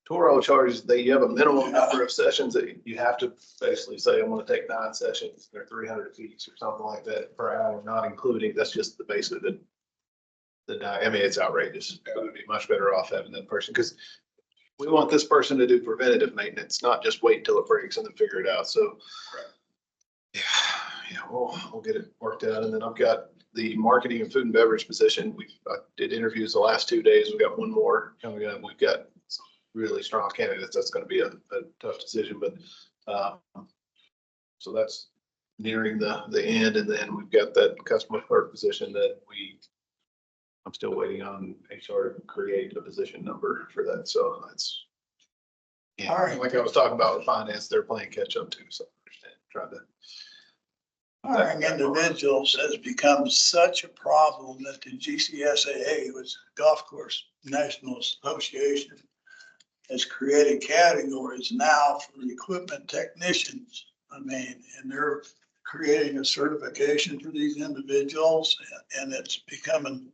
Toro charges, you have a minimum number of sessions that you have to basically say, I'm gonna take 9 sessions, they're 300 feet or something like that per hour, not including, that's just basically I mean, it's outrageous. It would be much better off having that person, because we want this person to do preventative maintenance, not just wait till it breaks and then figure it out. So yeah, we'll get it worked out. And then I've got the marketing and food and beverage position. I did interviews the last 2 days. We've got one more coming up. We've got some really strong candidates. That's going to be a tough decision, but so that's nearing the end. And then we've got that customer clerk position that I'm still waiting on HR to create a position number for that. So that's, yeah, All right. like I was talking about with finance, they're playing catch up too. So I understand, trying to. hiring individuals has become such a problem that the GCSAA, which is the Golf Course National Association, has created categories now for equipment technicians. I mean, and they're creating a certification for these individuals, and it's becoming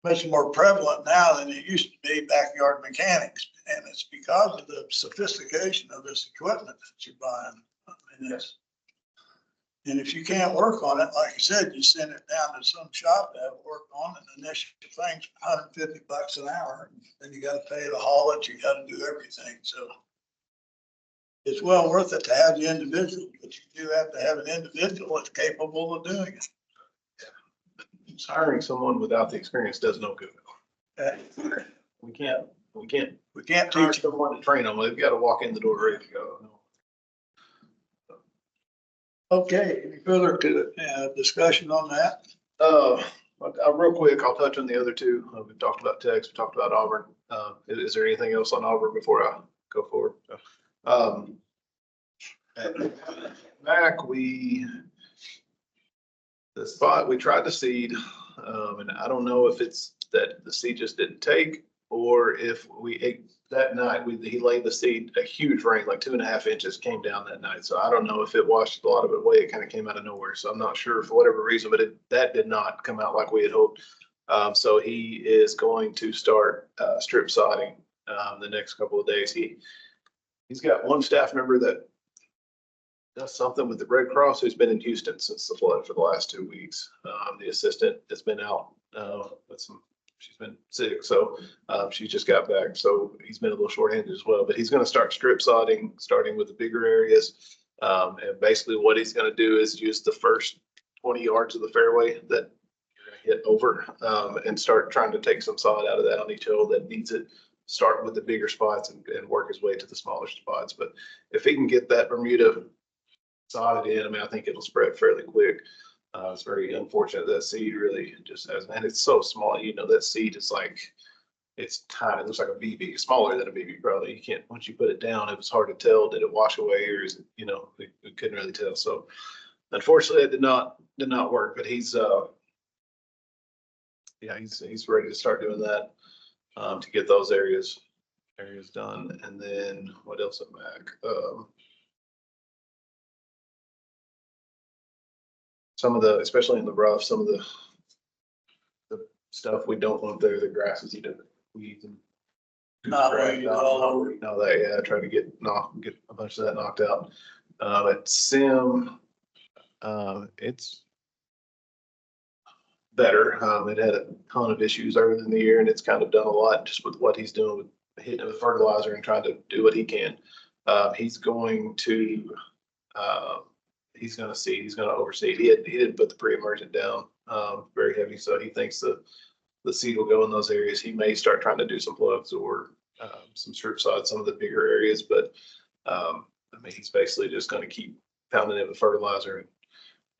much more prevalent now than it used to be, backyard mechanics. And it's because of the sophistication of this equipment that you're buying. I mean, and if you can't work on it, like I said, you send it down to some shop to have it work on it, and the initial thing's $150 an hour. Then you gotta pay to haul it, you gotta do everything. So it's well worth it to have the individual, but you do have to have an individual that's capable of doing it. Hiring someone without the experience does no good. We can't hire Teach them. someone to train them. They've got to walk in the door ready to go. Okay, any further discussion on that? Real quick, I'll touch on the other two. We've talked about Tex, we talked about Auburn. Is there anything else on Auburn before I go forward? At Mac, the spot we tried to seed, and I don't know if it's that the seed just didn't take, or if we ate that night, he laid the seed, a huge rain, like 2.5 inches came down that night. So I don't know if it washed a lot of it away. It kind of came out of nowhere. So I'm not sure for whatever reason, but that did not come out like we had hoped. So he is going to start strip sodding the next couple of days. He's got one staff member that does something with the Red Cross who's been in Houston since the flood for the last 2 weeks. The assistant has been out she's been sick, so she just got back. So he's been a little short-handed as well, but he's going to start strip sodding, starting with the bigger areas. And basically what he's going to do is use the first 20 yards of the fairway that you're going to hit over and start trying to take some sod out of that on each hole that needs it. Start with the bigger spots and work his way to the smaller spots. But if he can get that Bermuda sodded in, I mean, I think it'll spread fairly quick. It's very unfortunate that seed really just has, and it's so small, you know, that seed is like, it's tiny. It looks like a BB, smaller than a BB probably. You can't, once you put it down, it was hard to tell. Did it wash away or is it, you know, we couldn't really tell. So unfortunately it did not work, but he's ready to start doing that to get those areas done. And then what else at Mac? Some of the, especially in the rough, some of the stuff we don't want there, the grasses, weeds and. Knotweed all over. No, that, yeah, I try to get a bunch of that knocked out. At Sim, it's better. It had a ton of issues earlier in the year, and it's kind of done a lot just with what he's doing with hitting it with fertilizer and trying to do what he can. He's going to overseed. He didn't put the pre-emergent down very heavy, so he thinks the seed will go in those areas. He may start trying to do some plugs or some strip sod, some of the bigger areas, but I mean, he's basically just going to keep pounding it with fertilizer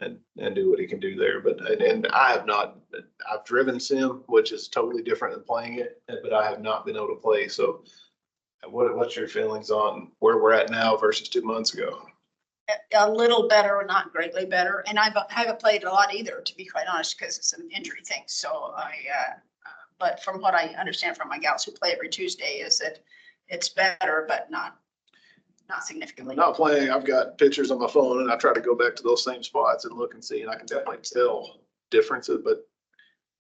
and do what he can do there. But I've driven Sim, which is totally different than playing it, but I have not been able to play. So what's your feelings on where we're at now versus 2 months ago? A little better, not greatly better. And I haven't played a lot either, to be quite honest, because of some injury things. So but from what I understand from my gals who play every Tuesday is that it's better, but not significantly. Not playing, I've got pictures on my phone and I try to go back to those same spots and look and see, and I can definitely tell differences, but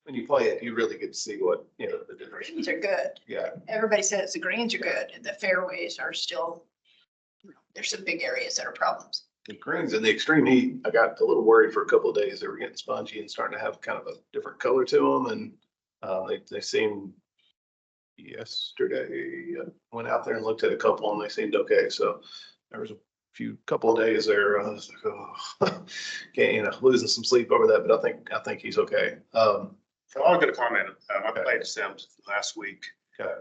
when you play it, you really get to see what, you know, the difference. Greens are good. Yeah. Everybody says the greens are good. The fairways are still, there's some big areas that are problems. The greens in the extreme heat, I got a little worried for a couple of days. They were getting spongy and starting to have kind of a different color to them. And they seemed yesterday, I went out there and looked at a couple and they seemed okay. So there was a couple of days there. I was like, oh, losing some sleep over that, but I think he's okay. So I'll get a comment. I Okay. played Sims last week. Okay.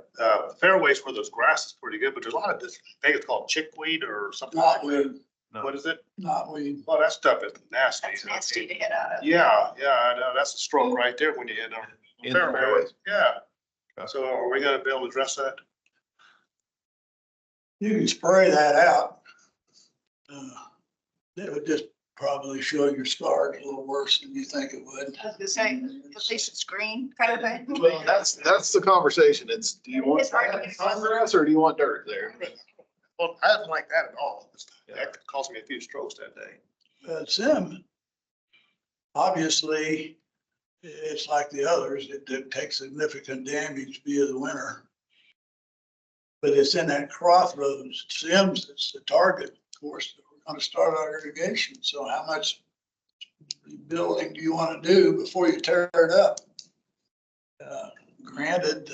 Fairways where those grass is pretty good, but there's a lot of this, I think it's called chickweed or something. like that. Knotweed, No. What is it? knotweed. Well, that stuff is nasty. That's nasty to hit out of. Yeah, I know. That's a stroke right there when you hit them. In the fairways. Yeah. Okay. So are we gonna be able to address that? You can spray that out. It would just probably show your scars a little worse than you think it would. I was gonna say, at least it's green kind of thing. Well, that's the conversation. It's, do you want It's hard to get grass or do you want dirt there? Well, I didn't like that at all. Yeah. That caused me a few strokes that day. Sim, obviously, it's like the others. It takes significant damage via the winter. But it's in that crossroads. Sims, it's the target, of course. We're going to start our irrigation. So how much building do you want to do before you tear it up? Granted,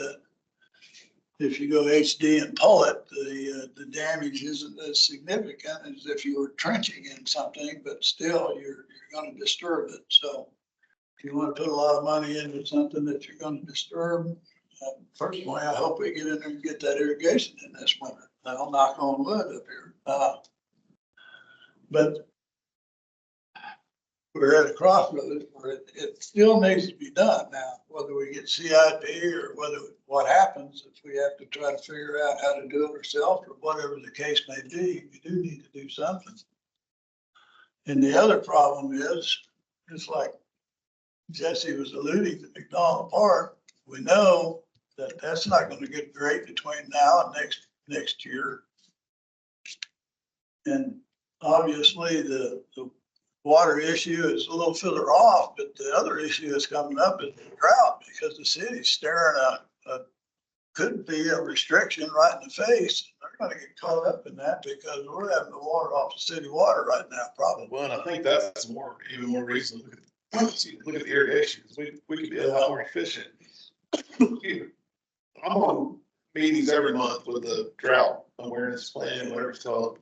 if you go HD and pull it, the damage isn't as significant as if you were trenching in something, but still you're going to disturb it. So if you want to put a lot of money into something that you're going to disturb, personally, I hope we get in there and get that irrigation in this winter. I'll knock on wood up here. But we're at a crossroads where it still needs to be done now, whether we get CIP or whether, what happens if we have to try to figure out how to do it ourselves or whatever the case may be, we do need to do something. And the other problem is, just like Jesse was alluding to McDonald Park, we know that that's not gonna get great between now and next year. And obviously the water issue is a little further off, but the other issue that's coming up is the drought because the city's staring could be a restriction right in the face. They're gonna get caught up in that because we're having the water off the city water right now, probably. Well, and I think that's even more reason, look at the irrigation, 'cause we could be a lot more efficient. I'm on meetings every month with the drought awareness plan, whatever it's called.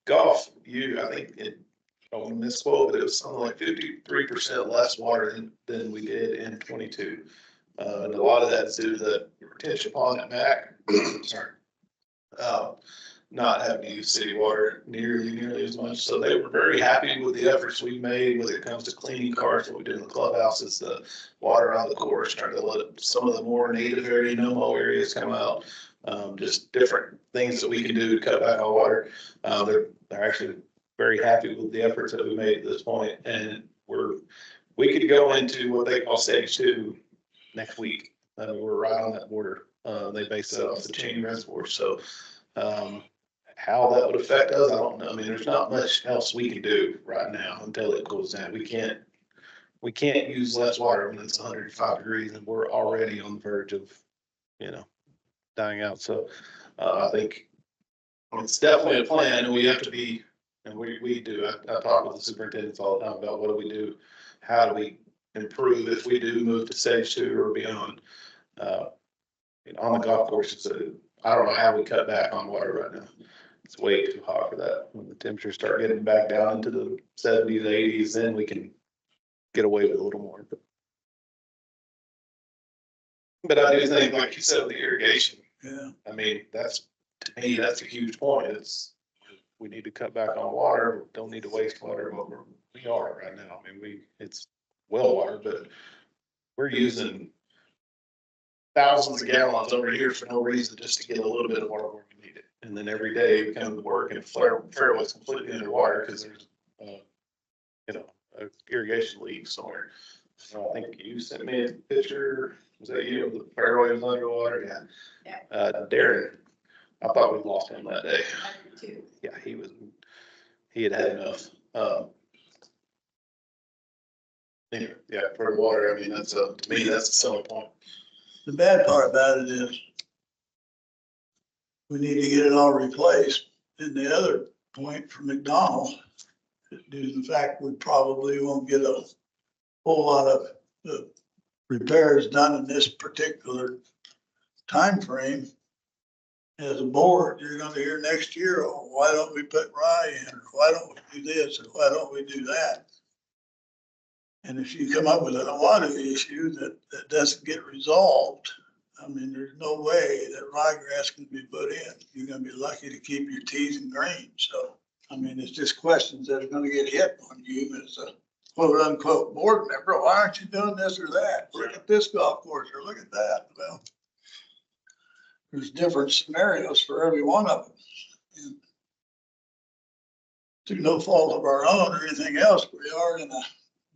Golf, I think on this quote, but it was something like 53% less water than we did in 22. And a lot of that's due to the retention pond at Mac. Sorry. Not having to use city water nearly as much. So they were very happy with the efforts we made when it comes to cleaning cars, what we do in the clubhouses, the water on the course, trying to let some of the more native area, no-mow areas come out. Just different things that we can do to cut back on water. They're actually very happy with the efforts that we made at this point. And we could go into what they call stage 2 next week. I mean, we're right on that border. They base it off the Cheney Reservoir. So how that would affect us, I don't know. I mean, there's not much else we can do right now until it cools down. We can't use less water when it's 105 degrees and we're already on the verge of, dying out. So I think it's definitely a plan, and we have to be, and we do. I talk with the superintendents all the time about what do we do, how do we improve if we do move to stage 2 or beyond. On the golf course, I don't know how we cut back on water right now. It's way too hot for that. When the temperatures start getting back down into the 70s, 80s, then we can get away with a little more. But I do think, like you said, the irrigation. Yeah. I mean, to me, that's a huge point. We need to cut back on water. Don't need to waste water, but we are right now. I mean, it's well water, but we're using thousands of gallons over here for no reason, just to get a little bit of water where we need it. And then every day we come to work and Fairway's completely underwater because there's, a irrigation leak somewhere. So I think you sent me a picture. Was that you? The fairway was underwater? Yeah. Darren, I thought we lost him that day. Yeah, he had enough. Anyway, yeah, for the water, I mean, to me, that's the selling point. The bad part about it is we need to get it all replaced. And the other point for McDonald's, due to the fact we probably won't get a whole lot of repairs done in this particular time frame. As a board, you're gonna hear next year, oh, why don't we put rye in, or why don't we do this, or why don't we do that? And if you come up with a water issue that doesn't get resolved, I mean, there's no way that ryegrass can be put in. You're gonna be lucky to keep your teas and greens. So, I mean, it's just questions that are gonna get hit on you as a quote unquote board member. Why aren't you doing this or that? Look at this golf course or look at that. Well, there's different scenarios for every one of them. And through no fault of our own or anything else, we are in a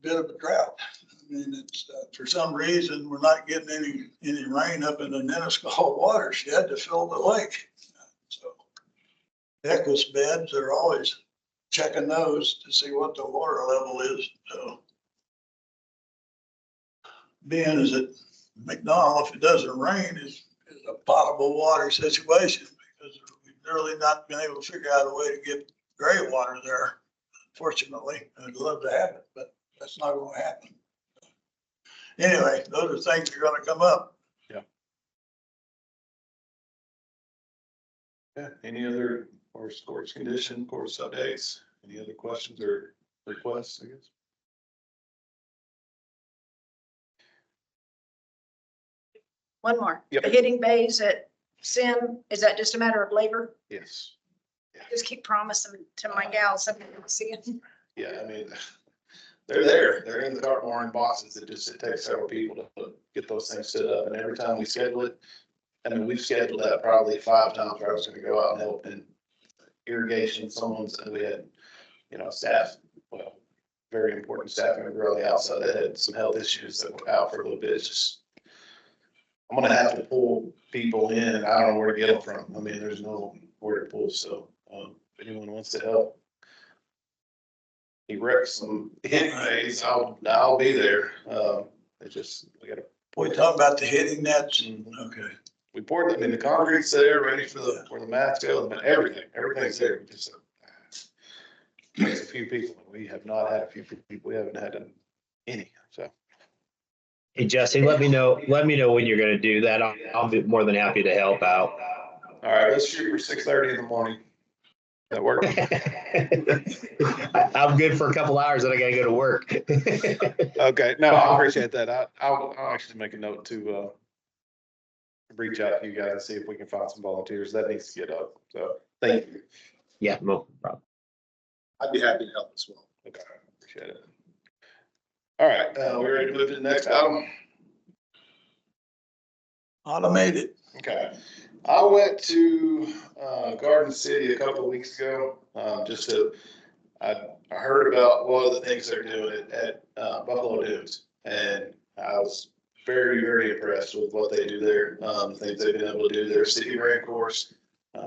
bit of a drought. I mean, it's for some reason, we're not getting any rain up in the Nenasko watershed to fill the lake. So Equus beds are always checking those to see what the water level is. So being as at McDonald, if it doesn't rain, is a potable water situation because we've really not been able to figure out a way to get gray water there. Unfortunately, I'd love to have it, but that's not going to happen. Anyway, those are things that are going to come up. Yeah. Yeah. Any other course condition, course updates? Any other questions or requests, I guess? One more. Yep. The hitting bays at Sim, is that just a matter of labor? Yes. Just keep promising to my gals, I'm gonna see it. yeah, I mean, they're in the cart more in boxes. It takes several people to get those things stood up. And every time we schedule it, I mean, we've scheduled that probably 5 times where I was gonna go out and help in irrigation. We had, staff, well, very important staff member on the outside that had some health issues that were out for a little bit. It's just, I'm gonna have to pull people in and I don't know where to get them from. I mean, there's no where to pull. So, if anyone wants to help erect some hit phase, I'll be there. We gotta, We talk about the hitting nets. Okay. we poured, I mean, the concrete's there, ready for where the mats go, but everything's there. Just takes a few people. We have not had a few people. We haven't had any, so. Hey, Jesse, let me know when you're gonna do that. I'll be more than happy to help out. All right, let's shoot for 6:30 in the morning. That work? I'm good for a couple hours, then I gotta go to work. Okay, no, I appreciate that. I'll actually make a note to reach out to you guys and see if we can find some volunteers. That needs to get up. So thank you. Yeah, no problem. I'd be happy to help as well. Okay, appreciate it. All right, we ready to move to the next item? Automated. Okay. I went to Garden City a couple of weeks ago, I heard about a lot of the things they're doing at Buffalo Dunes. And I was very, very impressed with what they do there. The things they've been able to do, their city ran course.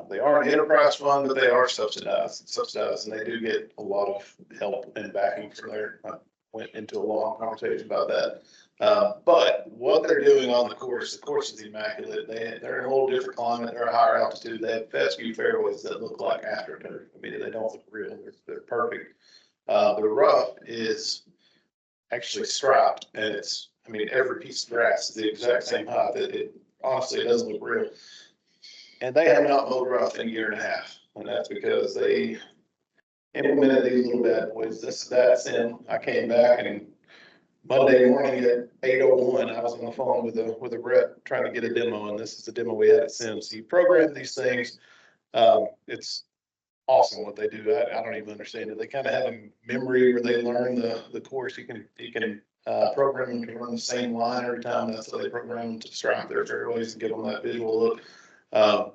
They are an enterprise fund, but they are subsidized, and they do get a lot of help and backing from there. I went into a long conversation about that. But what they're doing on the course is immaculate. They're in a whole different climate. They're a higher altitude. They have fescue fairways that look like AstroTurf. I mean, they don't look real. They're perfect. The rough is actually striped, and every piece of grass is the exact same height. Honestly, it doesn't look real. And they have not mowed rough in a year and a half, and that's because they implemented these little bad boys. That's in. I came back and Monday morning at 8:01, I was on the phone with a rep trying to get a demo, and this is the demo we had at Sims. So you program these things. It's awesome what they do. I don't even understand it. They kind of have a memory where they learn the course. You can program them to run the same line every time. That's how they program them to stripe their fairways and give them that visual look.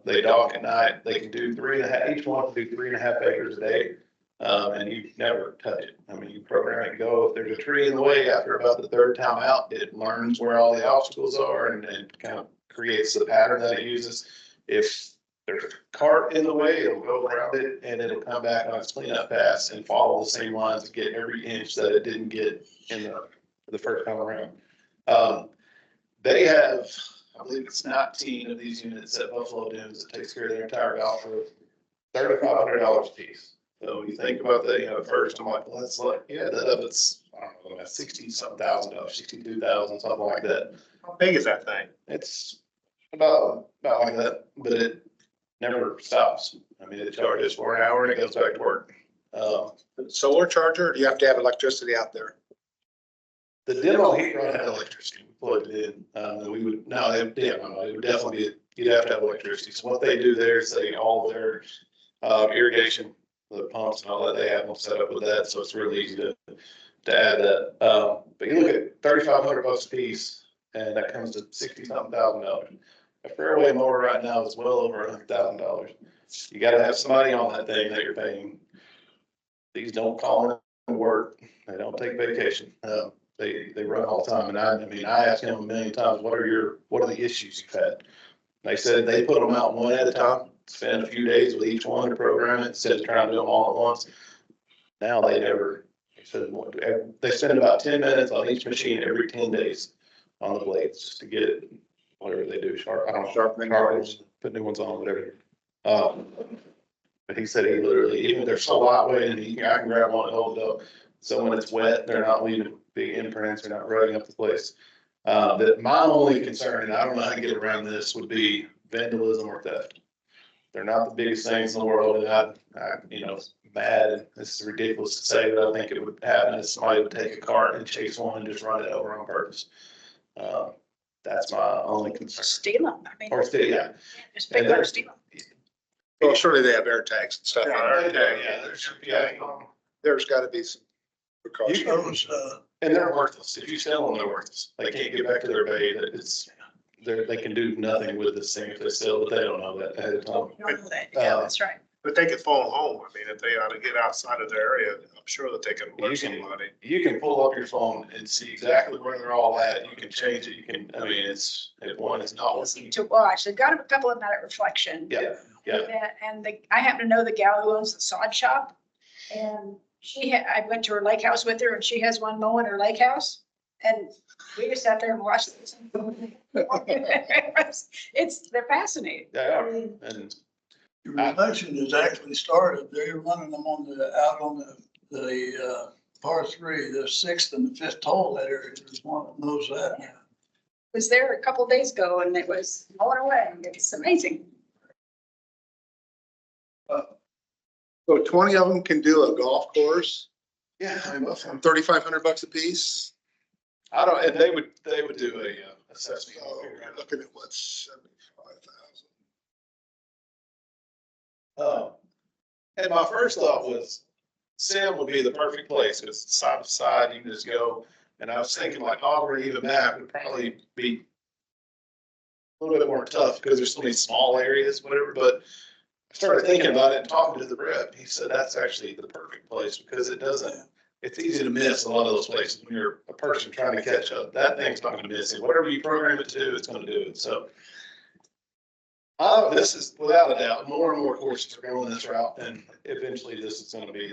They dock at night. They can do 3.5. Each one can do 3.5 acres a day. And you never touch it. I mean, you program it and go. If there's a tree in the way after about the 3rd time out, it learns where all the obstacles are and kind of creates the pattern that it uses. If there's a cart in the way, it'll go around it and it'll come back on its cleanup pass and follow the same lines and get every inch that it didn't get in the first time around. They have, I believe it's 19 of these units at Buffalo Dunes that takes care of their entire golf for $3,500 a piece. So you think about that, at first I'm like, well, that's like, it's, I don't know, 60-something thousand dollars, 62,000, something like that. How big is that thing? It's about like that, but it never stops. I mean, it charges for an hour and it goes back to work. Solar charger, or do you have to have electricity out there? The demo heat rod had electricity. We plugged it in. It would definitely be, you'd have to have electricity. So what they do there is all of their irrigation, the pumps and all that, they have them set up with that. So it's really easy to add that. But you look at $3,500 a piece, and that comes to $60-something thousand. A fairway mower right now is well over $100,000. You got to have somebody on that thing that you're paying. These don't call in work. They don't take vacation. They run all the time. And I asked him a million times, what are the issues you've had? They said they put them out one at a time, spend a few days with each one to program it instead of trying to do them all at once. Now they spend about 10 minutes on each machine every 10 days on the blades just to get it, whatever they do, sharpening blades, put new ones on, whatever. But he said he literally, even if they're so lightweight and I can grab one and hold it up. So when it's wet, they're not leaving big imprints, they're not running up the place. That my only concern, and I don't know how to get around this, would be vandalism or theft. They're not the biggest things in the world, and I mad, and this is ridiculous to say, but I think it would happen if somebody would take a cart and chase one and just run it over on purpose. That's my only concern. Steal them. Or steal, yeah. Just pick up, steal them. Well, surely they have air tags and stuff. Yeah, there should be. There's got to be some Because Those, And they're worthless. If you sell them, they're worthless. They can't get back to their bay. They can do nothing with this thing if they sell, but they don't know that ahead of time. Yeah, that's right. But they could phone home. I mean, if they ought to get outside of their area, I'm sure that they can You alert can, somebody. you can pull up your phone and see exactly where they're all at. You can change it. You can, I mean, if one is not working. To watch. They've got a couple of them at Reflection. Yeah, yeah. And I happen to know the gal who owns the sod shop. And I went to her lake house with her and she has one mowing her lake house. And we just sat there and watched this. They're fascinating. Yeah, and the Reflection has actually started. They're running them out on the par three, the sixth and the fifth hole. That area, there's one that knows that now. Was there a couple of days ago and it was blowing away. It's amazing. So 20 of them can do a golf course, yeah, I mean, most of them, $3,500 a piece. I don't, and they would do a assessment. So you're looking at what, 75,000? And my first thought was Sim would be the perfect place because side to side, you can just go. And I was thinking like Auburn, even that would probably be a little bit more tough because there's so many small areas, whatever. But I started thinking about it and talking to the rep. He said that's actually the perfect place because it's easy to miss a lot of those places when you're a person trying to catch up. That thing's not going to miss it. Whatever you program it to do, it's going to do it. So this is without a doubt, more and more courses are going this route, and eventually this is going to be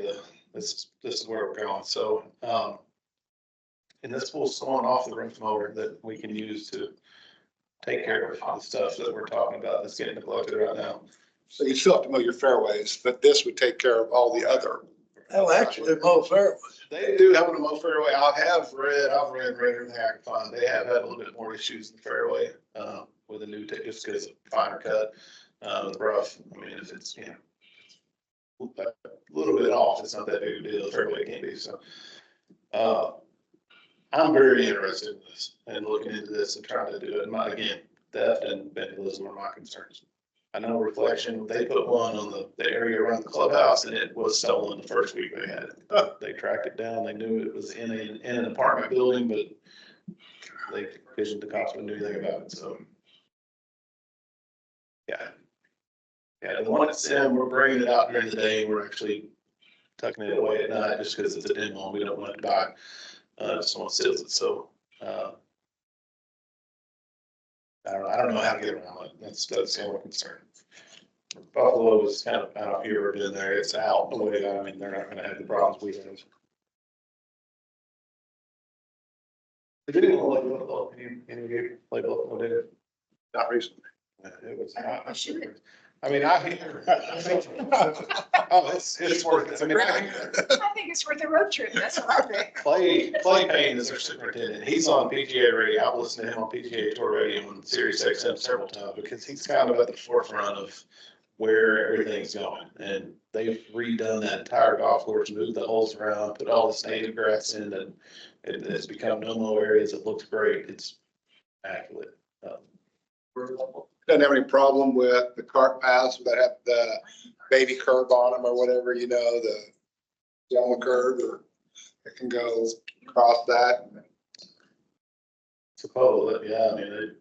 this is where we're going. So, and this pulls someone off the roof mower that we can use to take care of the stuff that we're talking about that's getting neglected right now. So you still have to mow your fairways, but this would take care of all the other. Hell, actually, mow fairways. They do have a mow fairway. I've read everything I can find. They have had a little bit more issues in the fairway with a new tip, just because of finer cut, rough. I mean, if it's a little bit off, it's not that big of a deal. The fairway can be. So I'm very interested in this and looking into this and trying to do it. And again, theft and vandalism are my concerns. I know Reflection, they put one on the area around the clubhouse and it was stolen the first week they had it. They tracked it down. They knew it was in an apartment building, but they couldn't, the cops wouldn't do anything about it. So, yeah. Yeah, the one at Sim, we're bringing it out during the day. We're actually tucking it away at night just because it's a demo. We don't want it to die. Someone steals it. So, I don't know how to get around it. That's the only concern. Buffalo is kind of out here in there. It's out the way. I mean, they're not going to have the problems we have. Did anyone like Buffalo? Any of you play Buffalo? Did it? Not recently. It was. I should. I mean, I hear. Oh, it's worth it. I mean, I hear. I think it's worth a road trip. That's what I think. Clay Payne is our superintendent. He's on PGA radio. I've listened to him on PGA Tour radio and Sirius XM several times because he's kind of at the forefront of where everything's going. And they've redone that entire golf course, moved the holes around, put all this native grass in, and it has become no-mow areas. It looks great. It's accurate. Doesn't have any problem with the cart paths that have the baby curb on them or whatever, the yellow curb, or it can go across that. Supposedly, yeah, I mean,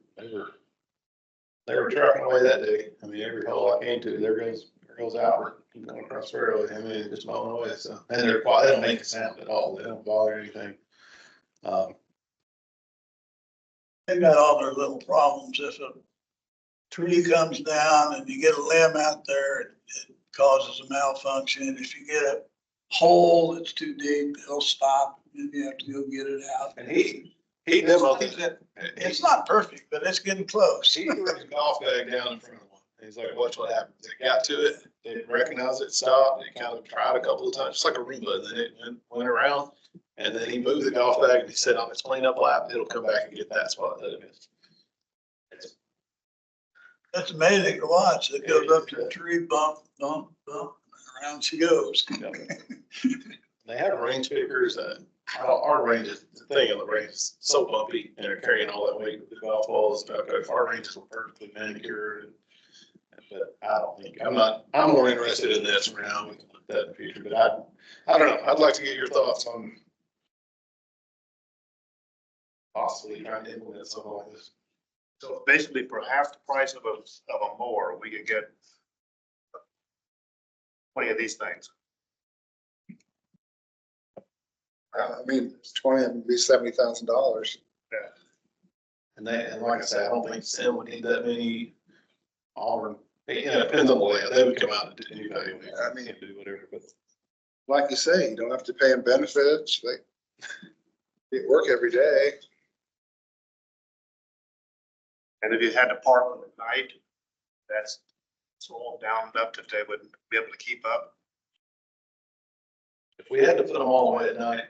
they were trucking away that day. I mean, every hole I came to, there goes Albert, going across the fairway. I mean, just mowing away. So, and they don't make a sound at all. They don't bother anything. They've got all their little problems. If a tree comes down and you get a limb out there, it causes a malfunction. If you get a hole that's too deep, it'll stop and you have to go get it out. And he demoed it. It's not perfect, but it's getting close. He threw his golf bag down in front of one. He's like, watch what happens. It got to it. They recognized it, stopped. It kind of tried a couple of times, just like a Roomba. And then it went around. And then he moved the golf bag and he said, on its cleanup lap, it'll come back and get that spot that it missed. That's amazing to watch. It goes up to the tree, bump, bump, bump, and around she goes. They have range pickers. Our range is the thing on the range is so bumpy and they're carrying all that weight with the golf balls. If our ranges were perfectly manicured, but I don't think I'm more interested in this now. We can look at that in the future, but I don't know. I'd like to get your thoughts on possibly trying to implement something like this. So basically for half the price of a mower, we could get 20 of these things. I mean, 20 would be $70,000. And like I said, I don't think Sim would need that many Auburn. You know, it depends on the layout. They would come out and do anybody. I mean- Can do whatever, but Like you say, you don't have to pay them benefits. They work every day. And if you had to park them at night, that's all down enough that they wouldn't be able to keep up. if we had to put them all away at night.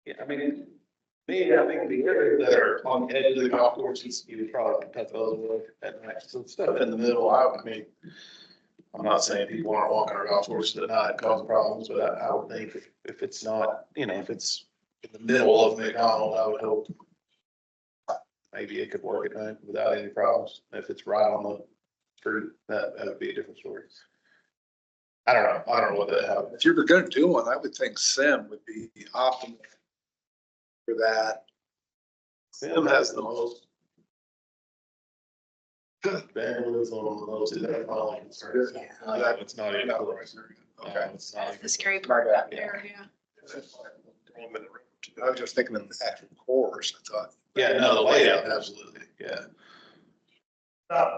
Yeah, I mean, me, I think the areas that are on the edge of the golf courses, you would probably cut those away at night. So stuff in the middle, I mean, I'm not saying people aren't walking our golf courses at night causing problems, but I would think if it's not, you know, if it's in the middle of McDonald, I would hope maybe it could work at night without any problems. If it's right on the street, that would be a different story. I don't know what that happens. If you were gonna do one, I would think Sim would be optimal for that. Sim has the most vandalism on the most, that's my only concern. Yeah. It's not even. Okay. It's not even- The scary part out there, yeah. I was just thinking of the actual course, I thought. Yeah, no, the layout, absolutely, yeah.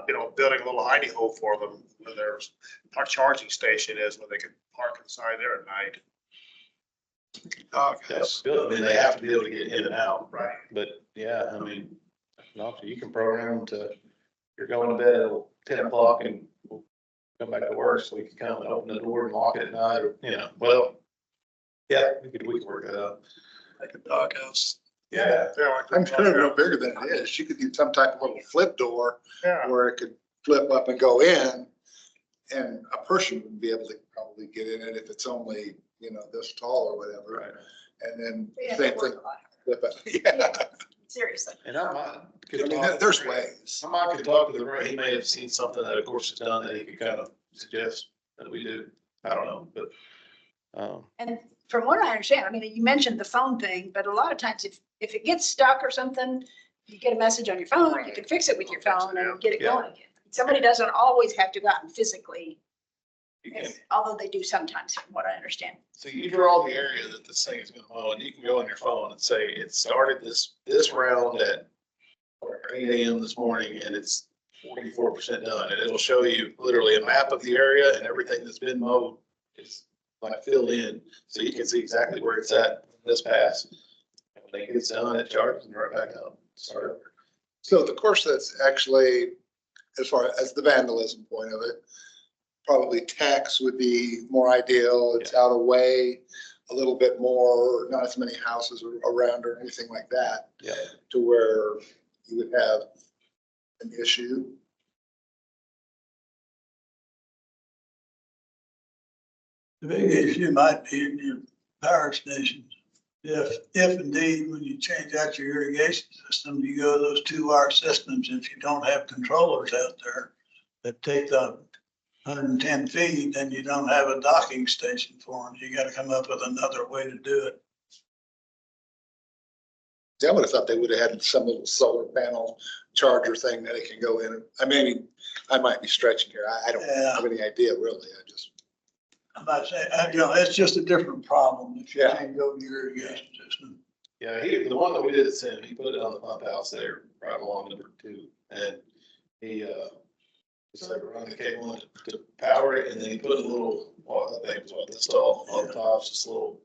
You know, building a little hidey hole for them where there's, our charging station is where they can park inside there at night. Yes, I mean, they have to be able to get in and out, Right. but yeah, I mean, no, you can program them to, you're going to bed at 10 o'clock and we'll come back to work, so we can come and open the door and lock it at night, or, you know, well, yeah, we could work that out. Like a doghouse. Yeah. I'm sure no bigger than it is. You could do some type of little flip door Yeah. where it could flip up and go in. And a person would be able to probably get in it if it's only, you know, this tall or whatever. Right. And then We have same to thing, work a lot. flip it. Yeah. Seriously. And I might. I mean, there's ways. I might could talk to the, he may have seen something that of course is done that he could kind of suggest that we do. I don't know, but, And from what I understand, I mean, you mentioned the phone thing, but a lot of times if it gets stuck or something, you get a message on your phone, you can fix it with your phone and get it Yeah. going again. Somebody doesn't always have to go out and physically, you can, although they do sometimes, from what I understand. so you draw the area that this thing is gonna mow, and you can go on your phone and say, it started this round at 8 AM this morning, and it's 44% done, and it'll show you literally a map of the area and everything that's been mowed is like filled in, so you can see exactly where it's at this pass. And when it gets done, it charges and right back up, start over. So the course that's actually, as far as the vandalism point of it, probably Tex would be more ideal. It's out of way a little bit more, not as many houses around or anything like that, Yeah. to where you would have an issue. The big issue might be in your power stations. If indeed, when you change out your irrigation system, you go to those 2-wire systems, if you don't have controllers out there that take the 110 feet, then you don't have a docking station for them. You gotta come up with another way to do it. I would have thought they would have had some little solar panel charger thing that it can go in. I mean, I might be stretching here. I don't have any idea really. I just. I'm not saying, you know, it's just a different problem if you Yeah. can't go to your irrigation system. Yeah, the one that we did at Sim, he put it on the pump house there, right along number 2, and he, just like run the cable in to power it, and then he put a little, well, I think it was what, the stall on top, just a little.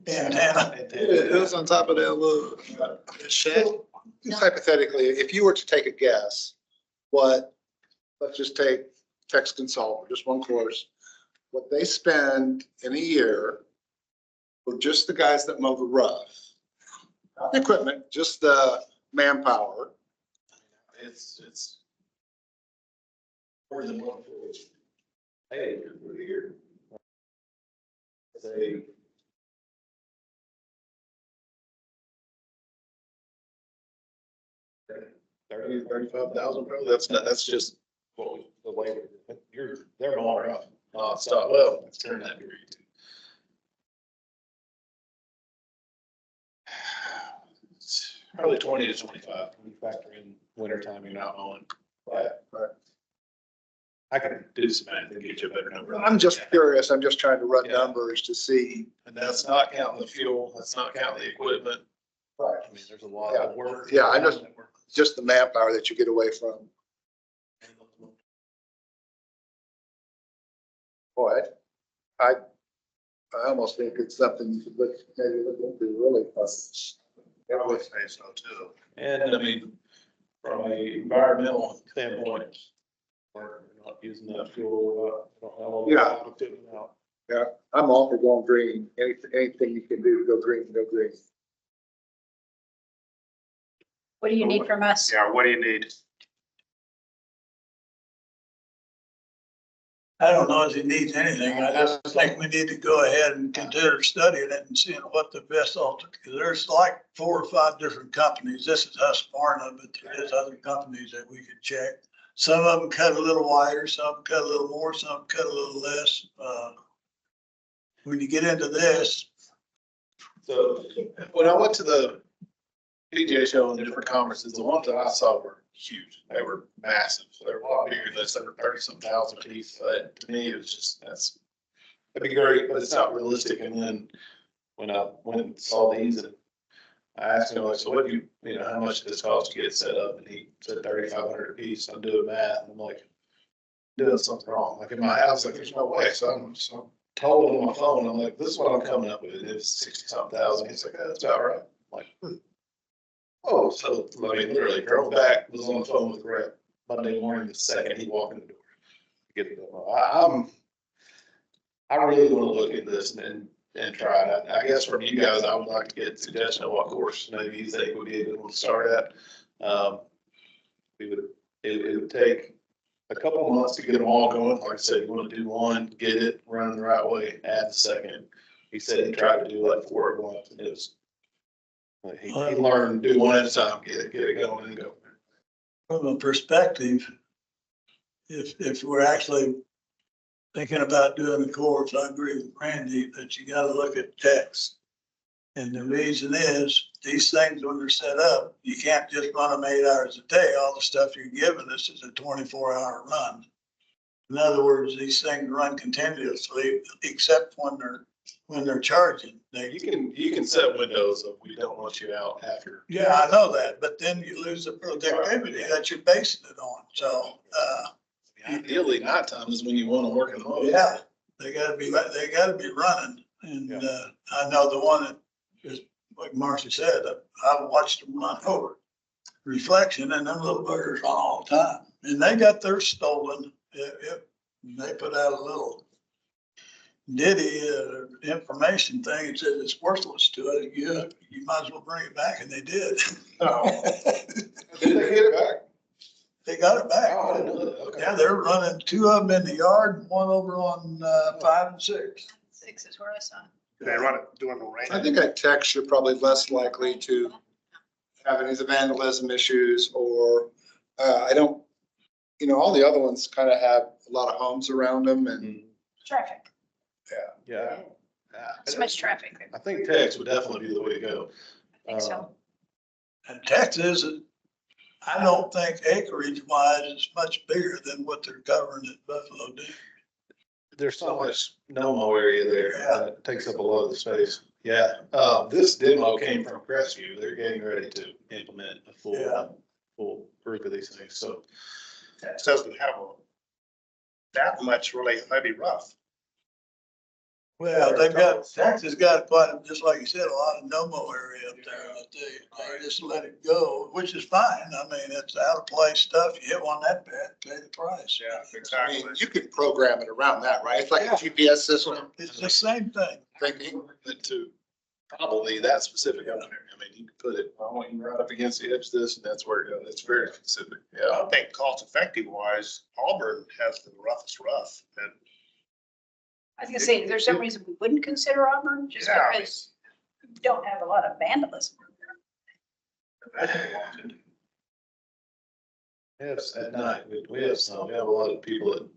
Antenna. Antenna. was on top of that little shed. Just hypothetically, if you were to take a guess, let's just take Tex Consult, just one course, what they spend in a year for just the guys that mow the rough, not the equipment, just the manpower. It's more than one for each. Hey, for the year. Say. 35,000 probably, that's just, well, the labor, they're mowing off, stop, well, it's during that period too. Probably 20 to 25. When you factor in winter time, you're not mowing. But I can do some math and get you a better number. I'm just curious. I'm just trying to run Yeah. numbers to see. And that's not counting the fuel. That's not counting the equipment. Right. I mean, there's a lot of work. Yeah, I just the manpower that you get away from. Boy, I almost think it's something you could maybe look into really. I would say so too. And I mean, from a environmental standpoint, we're not using that fuel. Yeah. Yeah, I'm all for going green. Anything you can do to go green, go green. What do you need from us? Yeah, what do you need? I don't know if he needs anything. I just think we need to go ahead and consider studying it and seeing what the best alternative, because there's like 4 or 5 different companies. This is Husqvarna, but there's other companies that we could check. Some of them cut a little wider, some of them cut a little more, some of them cut a little less. When you get into this, So when I went to the PGA show and different conferences, the ones that I saw were huge. They were massive. They were a lot bigger than this. They were 30-some thousand piece. But to me, it was just, that'd be great, but it's not realistic. And then when I went and saw these and I asked him, like, so what do you know, how much does this cost to get set up? And he said 3,500 a piece. I'm doing math. And I'm like, doing something wrong. Like in my house, like there's no way. So I'm told him on my phone, I'm like, this is what I'm coming up with. It was 60-something thousand. He's like, that's about right. I'm like, oh, so I mean, literally drove back, was on the phone with Brett Monday morning, the second he walked in the door. Get it done. I really want to look at this and try it. I guess from you guys, I would like to get a suggestion of what course maybe you think would be a good one to start at. It would take a couple of months to get them all going. Like I said, you want to do one, get it running the right way, add the second. He said he tried to do like 4 at once, and it was, like, he learned, do one at a time, get it going and go. from a perspective, if we're actually thinking about doing the course, I agree with Randy that you gotta look at text. And the reason is, these things, when they're set up, you can't just run them 8 hours a day. All the stuff you're giving us is a 24-hour run. In other words, these things run continuously, except when they're charging. You can set windows of we don't want you out after. Yeah, I know that, but then you lose the productivity that you're basing it on. So, Ideally, nighttime is when you want to work in the most. yeah, they gotta be running. And, I know the one that is, like Marcy said, I've watched them run over reflection, and them little buggers run all the time. And they got theirs stolen. They put out a little ditty information thing. It says it's worthless to it. You might as well bring it back, and they did. Oh. Did they get it back? They got it back. Oh, I didn't know that. Okay. Yeah, they're running 2 of them in the yard and 1 over on 5 and 6. 6 is where I saw it. They run it during the rain. I think at text, you're probably less likely to have any of the vandalism issues or, I don't, all the other ones kind of have a lot of homes around them and. Traffic, Yeah. so much traffic. I think text would definitely be the way to go. I think so. And Texas, I don't think acreage wise is much bigger than what they're covering at Buffalo Dam. There's so much no-mow area there. Yeah. It takes up a lot of the space. Yeah. This demo came from Crestview. They're getting ready to implement a full group of these things. So It doesn't have that much really heavy rough. Well, Texas got quite, just like you said, a lot of no-mow area up there. That they just let it go, which is fine. I mean, it's out of place stuff. You hit one that bad, pay the price. Yeah, I exactly. mean, you can program it around that, right? It's like a GPS system. It's the same thing. Thinking, to probably that specific up there. I mean, you could put it, I want you right up against the edge of this, and that's where it goes. It's very specific. Yeah. I think cost effective wise, Auburn has the roughest rough. And I was gonna say, is there some reason we wouldn't consider Auburn, just Yeah. because we don't have a lot of vandalism? Yes, at night, we have some, we have a lot of people that,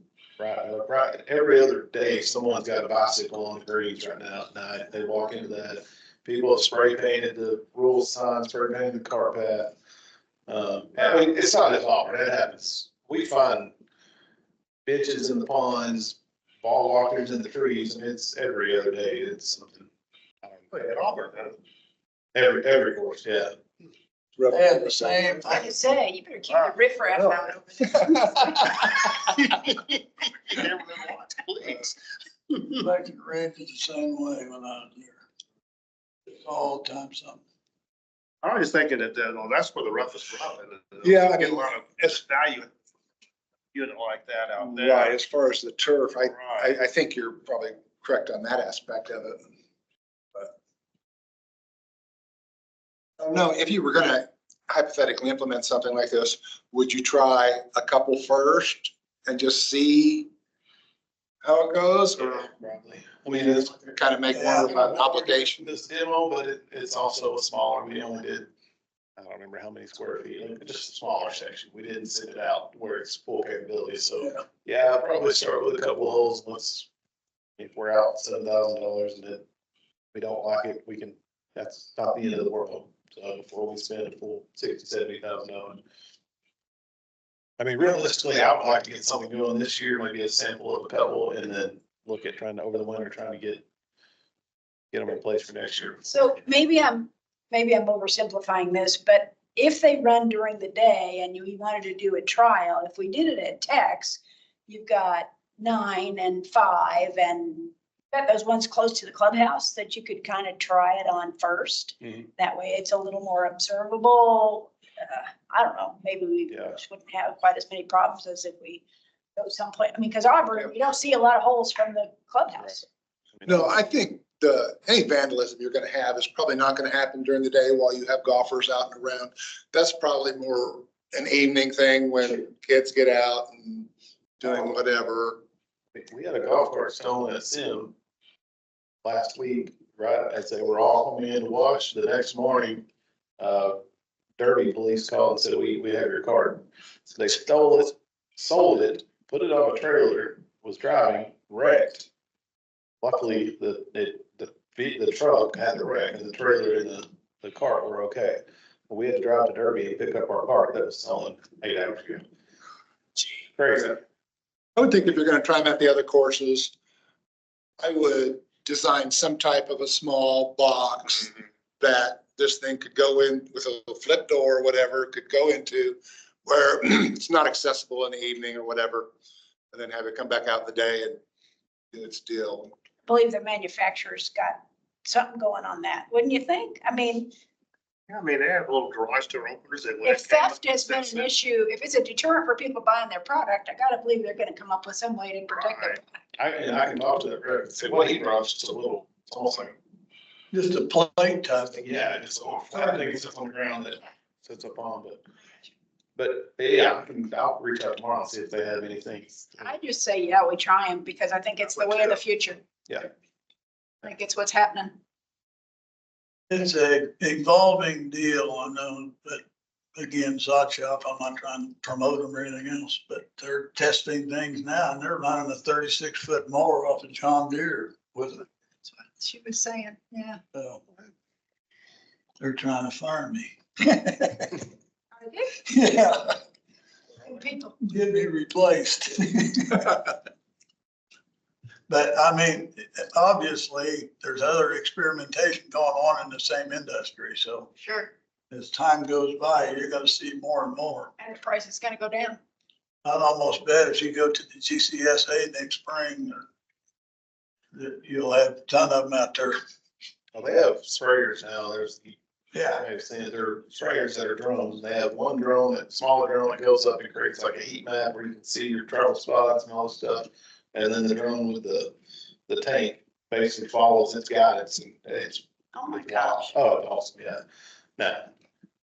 right, every other day, someone's got a bicycle on the greens right now at night. They walk into that. People have spray painted the rule signs, spray painted the cart path. I mean, it's not as often, it happens. We find bitches in the ponds, ball walkers in the trees, and it's every other day, it's something. I don't know. At Auburn, huh? Every course, yeah. They had the same I thing. just say, you better keep your riffraff out over there. Never watch, please. Electric Ridge is the same way when I was there. It's all the time something. I was thinking that, that's where the roughest rough is. Yeah, I Get a mean, lot of it's- value, unit like that out there. Right, as far as the turf, Right. I think you're probably correct on that aspect of it. But no, if you were gonna hypothetically implement something like this, would you try a couple first and just see how it goes? Or Probably. I mean, it's kind of make one of an obligation? this demo, but it's also a smaller, we only did, I don't remember how many square feet, like, just a smaller section. We didn't send it out where it's full capability, so, yeah, I'll probably start with a couple of holes. Once, if we're out $7,000 and if we don't like it, we can, that's not the end of the world. So before we spend a full $60,000-$70,000. I mean, realistically, I would like to get something going this year, maybe a sample of a couple, and then look at trying to, over the winter, trying to get them in place for next year. So maybe I'm oversimplifying this, but if they run during the day and you wanted to do a trial, if we did it at Tex, you've got 9 and 5 and got those ones close to the clubhouse that you could kind of try it on first. Mhm. That way it's a little more observable. I don't know, maybe we Yeah. just wouldn't have quite as many problems as if we go someplace. I mean, because Auburn, you don't see a lot of holes from the clubhouse. No, I think any vandalism you're gonna have is probably not gonna happen during the day while you have golfers out and around. That's probably more an evening thing when kids get out and doing whatever. We had a golf cart stolen at Sim last week, right as they were all coming in to watch. The next morning, Derby police called and said, we have your cart. So they stole it, sold it, put it on a trailer, was driving, wrecked. Luckily, the truck had the wreck and the trailer and the cart were okay. But we had to drive to Derby and pick up our cart that was stolen 8 hours ago. Crazy. I would think if you're gonna try them at the other courses, I would design some type of a small box that this thing could go in with a flip door or whatever, could go into where it's not accessible in the evening or whatever. And then have it come back out in the day and do its deal. I believe the manufacturer's got something going on that, wouldn't you think? I mean, Yeah, I mean, they have little garage door openers that. when if it came theft up, has been that's an it. issue, if it's a deterrent for people buying their product, I gotta believe they're gonna come up with some way to protect their Right. product. I can talk to that rep and say, what he brought is just a little, it's almost like, Just a plate type thing. yeah, just a little flat thing that sits on the ground that sits up on, but yeah, I'll reach out tomorrow and see if they have anything. I just say, yeah, we try them because I think it's the way of the future. Yeah. I think it's what's happening. It's a evolving deal, I know, but again, Sod Shop, I'm not trying to promote them or anything else, but they're testing things now and they're running a 36-foot mower off of John Deere with it. That's what she was saying, yeah. So they're trying to fire me. Are they? Yeah, Good people. get me replaced. But I mean, obviously, there's other experimentation going on in the same industry. So Sure. as time goes by, you're gonna see more and more. And the price is gonna go down. I'd almost bet if you go to the GCSA next spring, that you'll have a ton of them out there. Well, they have sprayers now. Yeah. I've seen it. They're sprayers that are drones. They have one drone, that smaller drone that goes up and creates like a heat map where you can see your travel spots and all this stuff. And then the drone with the tank basically follows its guidance and it's. Oh my gosh. Oh, it's awesome, yeah. No,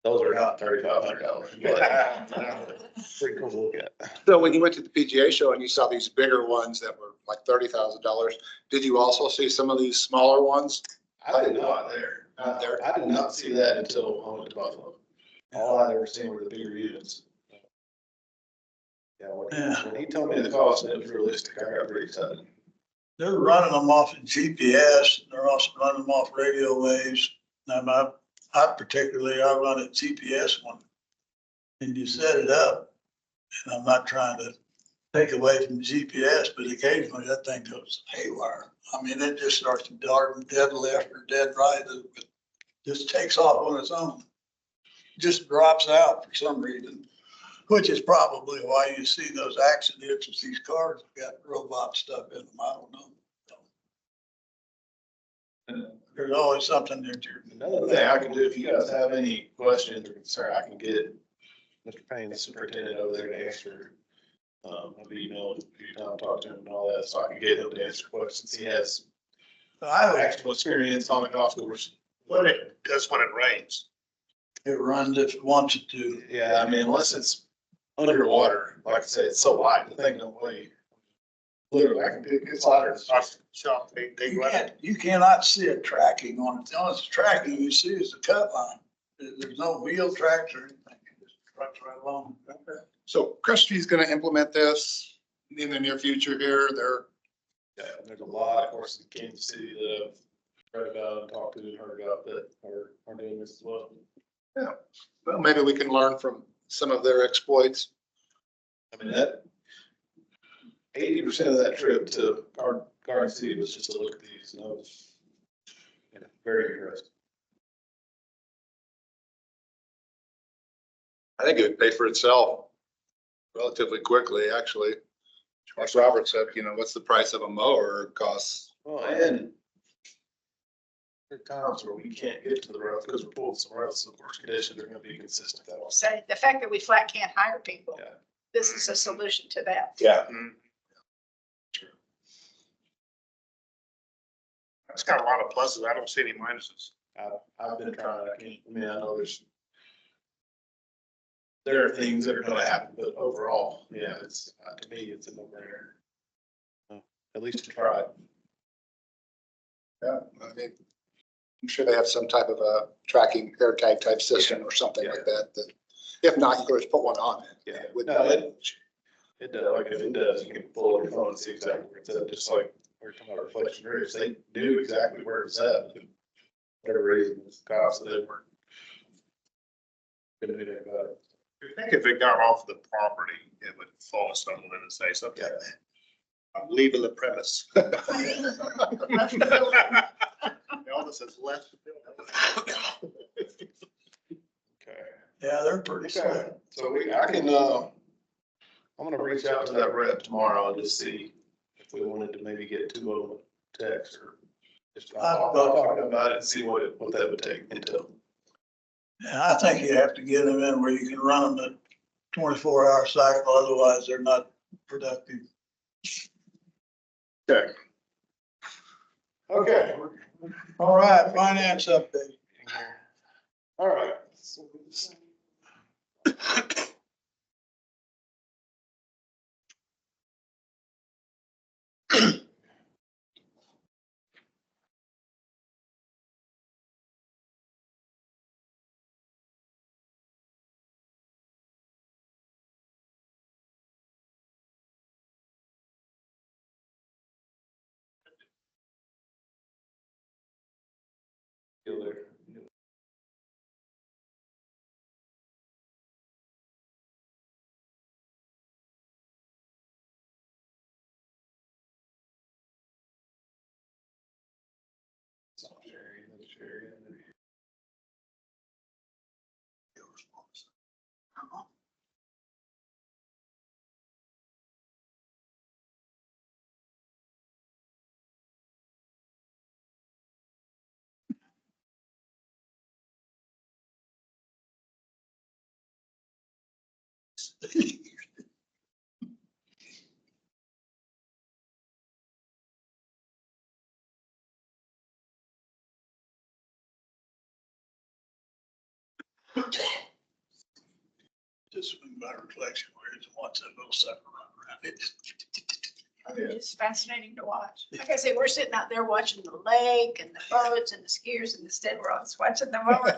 those are not $3,500, but pretty cool to look at. So when you went to the PGA show and you saw these bigger ones that were like $30,000, did you also see some of these smaller ones? I did not there. Not there. I did not see that until I went to Buffalo. All I'd ever seen were the bigger units. Yeah, when he told me the cost and it was realistic, I got pretty excited. They're running them off of GPS. They're also running them off radio waves. And I particularly, I run a GPS one. And you set it up, and I'm not trying to take away from GPS, but occasionally that thing goes haywire. I mean, it just starts to dart dead left or dead right. It just takes off on its own. Just drops out for some reason, which is probably why you see those accidents with these cars that got robot stuff in them. I don't know. There's always something that you're. Another thing I can do, if you guys have any questions or concern, I can get Mr. Payne, the superintendent over there to answer. Maybe email you talk to him and all that, so I can get him to answer questions. He has I would actual experience on the golf course. What it does when it rains. It runs if it wants it to. Yeah, I mean, unless it's underwater, like I said, it's so light, the thing don't weigh. Literally, I can pick, it's lighter. Shop, they You run can't, it. you cannot see it tracking on it. The only tracking you see is the cut line. There's no wheel tracks or anything. It just trucks right along. So Crusty's gonna implement this in the near future here. Yeah, there's a lot of courses in Kansas City that I've read about and talked to and heard about that are doing this as well. Well, maybe we can learn from some of their exploits. I mean, that 80% of that trip to Garden City was just to look at these, and I was very interested. I think it would pay for itself relatively quickly, actually. As Robert said, what's the price of a mower costs? Well, and there are times where we can't get to the rough because we're pulling some rough, so of course conditions are gonna be consistent that way. So the fact that we flat can't hire people, Yeah. this is a solution to that. Yeah. It's got a lot of pluses. I don't see any minuses. I've been trying, I mean, I know there are things that are gonna happen, but overall, yeah, it's, to me, it's a no-brainer. At least to try it. Yeah, I mean, I'm sure they have some type of a tracking air tag type system or something like that. That if not, you could just put one on it. Yeah. With No, it does, like if it does, you can pull up your phone and see exactly where it's at, just like we were talking about reflection areas, they knew exactly where it's at. For whatever reason, it's cost, so they weren't. Couldn't do anything about it. I think if it got off the property, it would fall to someone and say something. I'm leaving the premise. Elvis has left the building. Okay. Yeah, they're pretty Okay, slick. so I can, I'm gonna reach out to that rep tomorrow and just see if we wanted to maybe get two of them a text or just I'll talk about it and see what that would take until. Yeah, I think you have to get them in where you can run them at 24-hour cycle, otherwise they're not productive. Okay. Okay. All right, finance update. All right. Still there. Stop sharing, let's share it. Just by reflection, where it's what's that little sucker run around it. It's fascinating to watch. Like I say, we're sitting out there watching the lake and the boats and the skiers, and instead we're all watching them over.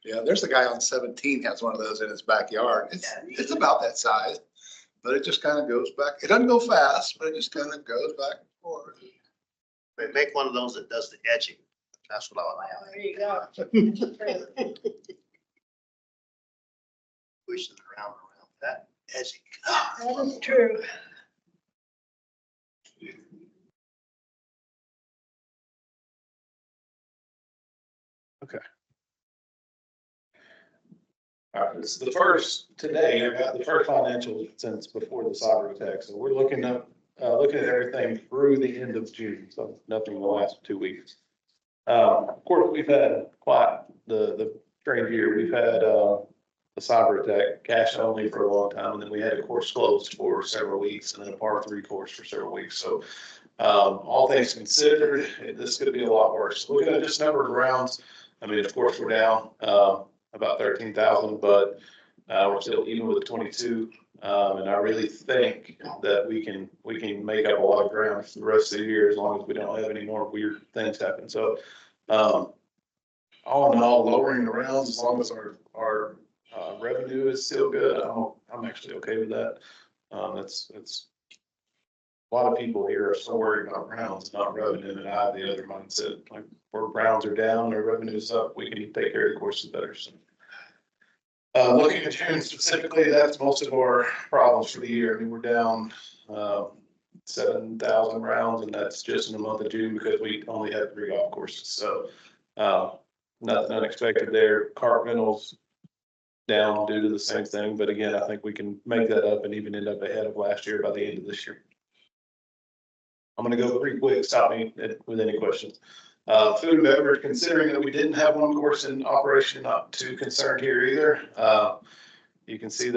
Yeah, there's a guy on 17 has one of those in his backyard. It's about that size. but it just kind of goes back. It doesn't go fast, but it just kind of goes back and forth. Make one of those that does the edging. That's what I want. There you go. Pushing around that edging. That is true. All right, this is the first today, I got the first financial since before the cyber attack, so we're looking at everything through the end of June, so nothing in the last 2 weeks. Of course, we've had quite the strange year. We've had, the cyber attack, cash only for a long time, and then we had a course closed for several weeks, and then a par 3 course for several weeks, so all things considered, this could be a lot worse. Looking at just number of rounds, I mean, of course, we're down, about 13,000, but we're still even with 22. And I really think that we can make up a lot of ground for the rest of the year as long as we don't have any more weird things happen. So all in all, lowering the rounds as long as our revenue is still good, I'm actually okay with that. It's a lot of people here are so worried about rounds, not revenue, and I have the other mindset, like where rounds are down, our revenue's up, we can take care of the courses better. So, looking at June specifically, that's most of our problems for the year. I mean, we're down 7,000 rounds, and that's just in the month of June because we only had 3 golf courses. So, nothing unexpected there. Cart rentals down due to the same thing, but again, I think we can make that up and even end up ahead of last year by the end of this year. I'm gonna go pretty quick, stop me with any questions. Food and beverage, considering that we didn't have one course in operation, not too concerned here either. You can see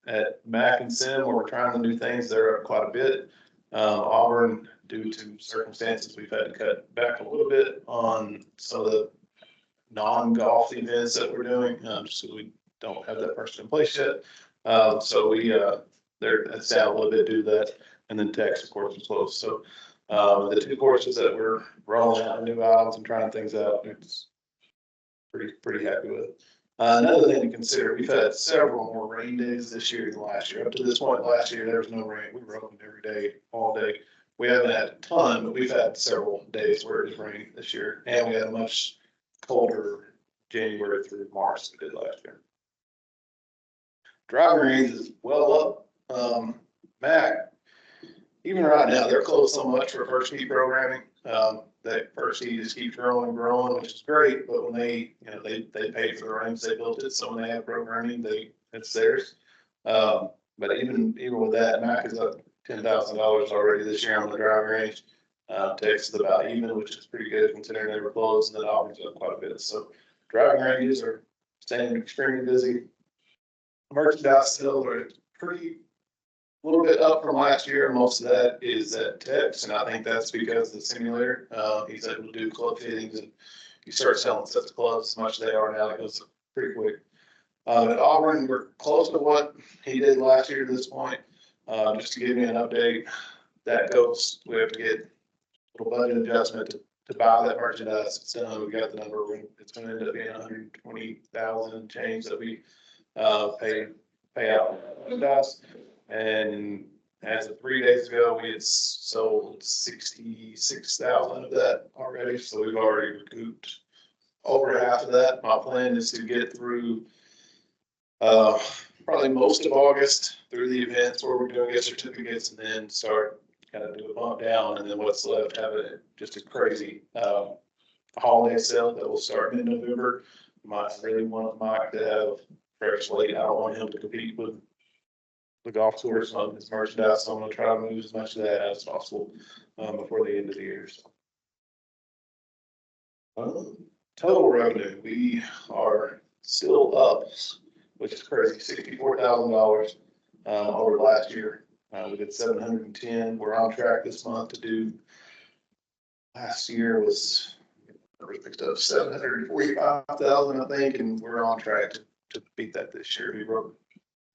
at Mac and Sim, where we're trying the new things, they're up quite a bit. Auburn, due to circumstances, we've had to cut back a little bit on some of the non-golf events that we're doing, just so we don't have that person in place yet. So that's down a little bit due to that. And then Tex, of course, is closed. So the 2 courses that we're rolling out new items and trying things out, it's pretty happy with. Another thing to consider, we've had several more rain days this year than last year. Up to this point last year, there was no rain. We were open every day, all day. We haven't had a ton, but we've had several days where it was raining this year. And we had a much colder January through March than we did last year. Driving range is well up. Mac, even right now, they're closed so much for first tee programming. That first tee just keeps growing and growing, which is great. But when they paid for the range, they built it. So when they have programming, it's theirs. But even with that, Mac is up $10,000 already this year on the driving range. Texas is about even, which is pretty good considering they were closed, and then Auburn's up quite a bit. So driving ranges are staying extremely busy. Merchandise still are a little bit up from last year. Most of that is at Tex, and I think that's because of the simulator. He's able to do club fittings, and you start selling sets of clubs as much as they are now. It goes pretty quick. At Auburn, we're close to what he did last year to this point. Just to give you an update, that goes, we have to get a little budget adjustment to buy that merchandise. It's done. We got the number. It's going to end up being 120,000 change that we pay out merchandise. And as of 3 days ago, we had sold 66,000 of that already. So we've already recouped over half of that. My plan is to get through probably most of August through the events where we're doing gift certificates, and then start kind of do a bump down, and then what's left, have just a crazy holiday sale that will start in November. I really want Mike to have fresh slate. I don't want him to compete with the golf course on his merchandise. So I'm gonna try to move as much of that as possible before the end of the year. So, total revenue, we are still up, which is crazy, $64,000 over last year. We did 710. We're on track this month to do. Last year was picked up 745,000, I think, and we're on track to beat that this year. We were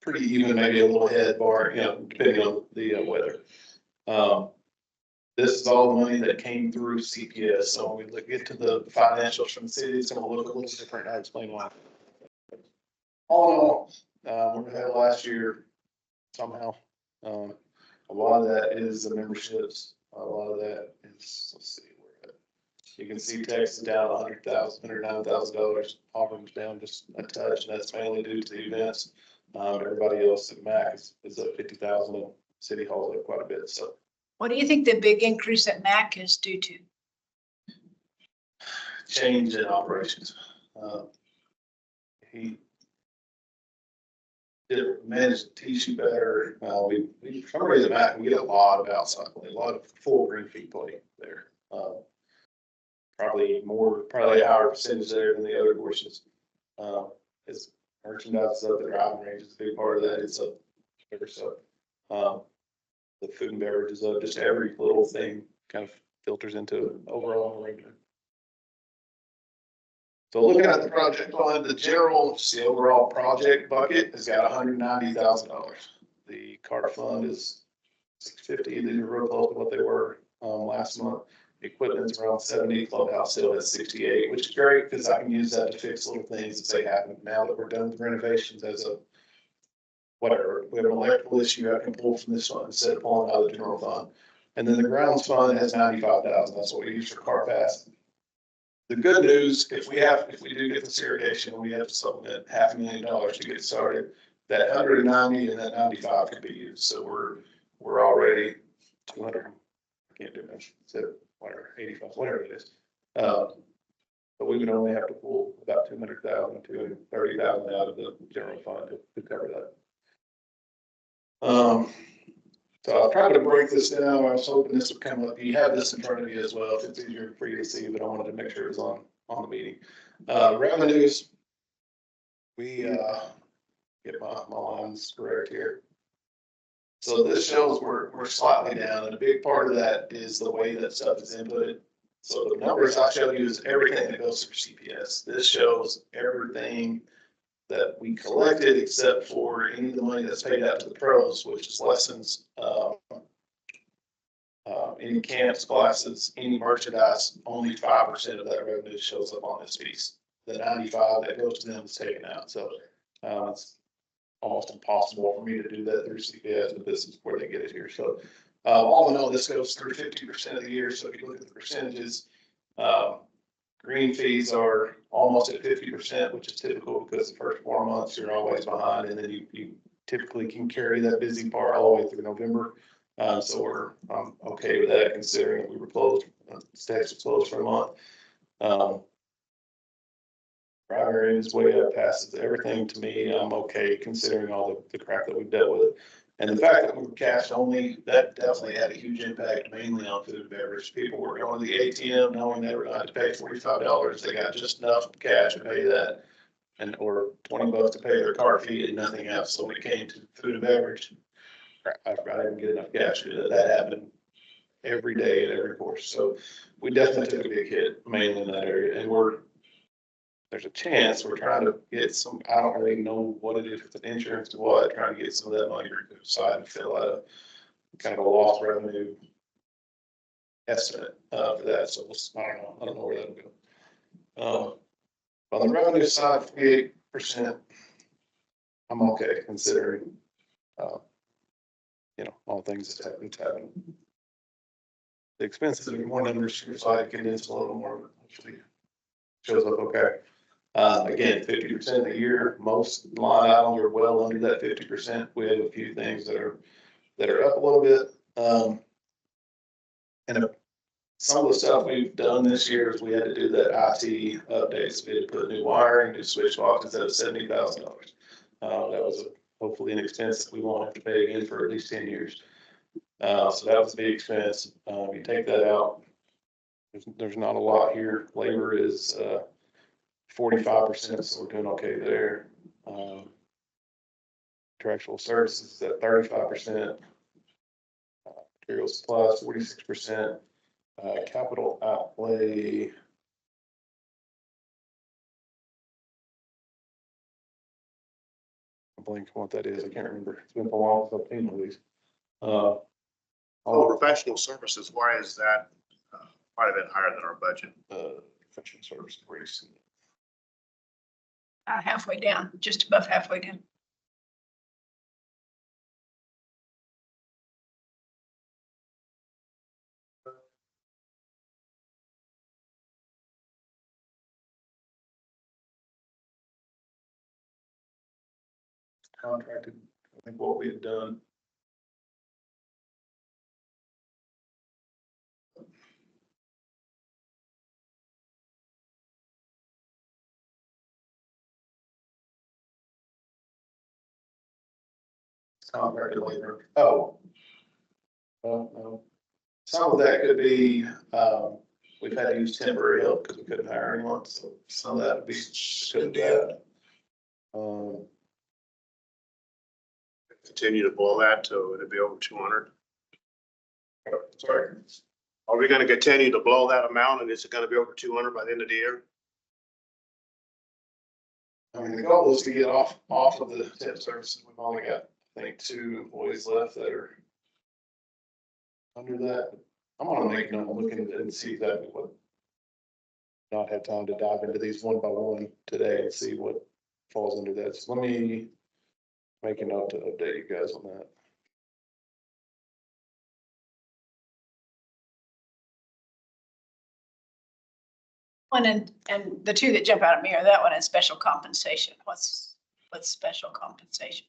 pretty even, maybe a little ahead, depending on the weather. This is all the money that came through CPS. So when we get to the financials from the city, it's going to look a little different. I'll explain why. All in all, we're ahead last year somehow. A lot of that is the memberships. A lot of that is, let's see, where you can see Texas down $109,000. Auburn's down just a touch, and that's mainly due to the events. Everybody else at MAC is up 50,000, and City Hall's up quite a bit. So What do you think the big increase at MAC is due to? change in operations. He did manage to teach you better. We for some reason MAC, we get a lot of outside play, a lot of full green feet play there. Probably a higher percentage there than the other courses. As merchandise is up, the driving range is a big part of that. It's up there. So the food and beverage is up. Just every little thing kind of filters into overall revenue. So looking at the project fund, the overall project bucket has got $190,000. The car fund is $650. These are real close to what they were last month. Equipment's around 70, clubhouse still at 68, which is great because I can use that to fix little things that say happen now that we're done with renovations as a whatever. We have an electrical issue I can pull from this fund instead of pulling out of the general fund. And then the grounds fund has 95,000. That's what we use for car pass. The good news, if we do get this irrigation, we have to supplement $500,000 to get started. That 190 and that 95 can be used. So we're already 200. I can't do much. So whatever, 85, whatever it is. But we would only have to pull about 200,000, 230,000 out of the general fund to cover that. So I'll try to break this down. I was hoping this would come up. You have this in front of you as well. If it's easier for you to see, but I wanted to make sure it was on the meeting. Revenues. We get my lines correct here. So this shows we're slightly down, and a big part of that is the way that stuff is inputted. So the numbers I showed you is everything that goes through CPS. This shows everything that we collected except for any of the money that's paid out to the pros, which is lessons, any camps, classes, any merchandise. Only 5% of that revenue shows up on this piece. The 95 that goes to them is taken out. So it's almost impossible for me to do that through CPS, but this is where they get it here. So all in all, this goes through 50% of the year. So if you look at the percentages, green fees are almost at 50%, which is typical because the first 4 months you're always behind, and then you typically can carry that busy part all the way through November. So I'm okay with that considering we were closed, Stacks was closed for a month. Driver is way up passes everything to me. I'm okay considering all the crap that we've dealt with. And the fact that we were cash only, that definitely had a huge impact, mainly on food and beverage. People were going to the ATM knowing they were going to have to pay $45. They got just enough cash to pay that, or $20 to pay their car fee and nothing else. So when it came to food and beverage, I didn't get enough cash to do that. That happened every day at every course. So we definitely took a big hit, mainly in that area. And there's a chance we're trying to get some, I don't really know what it is, if it's insurance or what, trying to get some of that money to the side and fill out a kind of a lost revenue estimate for that. So I don't know where that'll go. On the revenue side, 48%, I'm okay considering, all things that's happening. The expenses are more numbers, so I condense a little more, but actually shows up okay. Again, 50% of the year, most line items are well under that 50%. We have a few things that are up a little bit. And some of the stuff we've done this year is we had to do that IT updates. We had to put new wiring, new switch boxes at $70,000. That was hopefully an expense that we won't have to pay again for at least 10 years. So that was a big expense. You take that out, there's not a lot here. Labor is 45%, so we're doing okay there. Contractual services at 35%. Material supplies, 46%. Capital outlay. I'm blanking what that is. I can't remember. It's been so long since I've seen one of these. Professional services, why is that quite a bit higher than our budget? Professional service race. Halfway down, just above halfway down. contracted, I think what we had done. Contracted labor. Oh. Well, no. Some of that could be, we've had to use temporary help because we couldn't hire anyone, so some of that would be because of that. Continue to blow that to it'll be over 200. Sorry. Are we gonna continue to blow that amount and is it gonna be over 200 by the end of the year? I mean, the goal is to get off of the temp services. We've only got, I think, 2 employees left that are under that. I'm gonna make them look into and see exactly what. Not have time to dive into these one by one today and see what falls under that. So let me make a note to update you guys on that. One and the two that jump out at me are that one and special compensation. What's special compensation?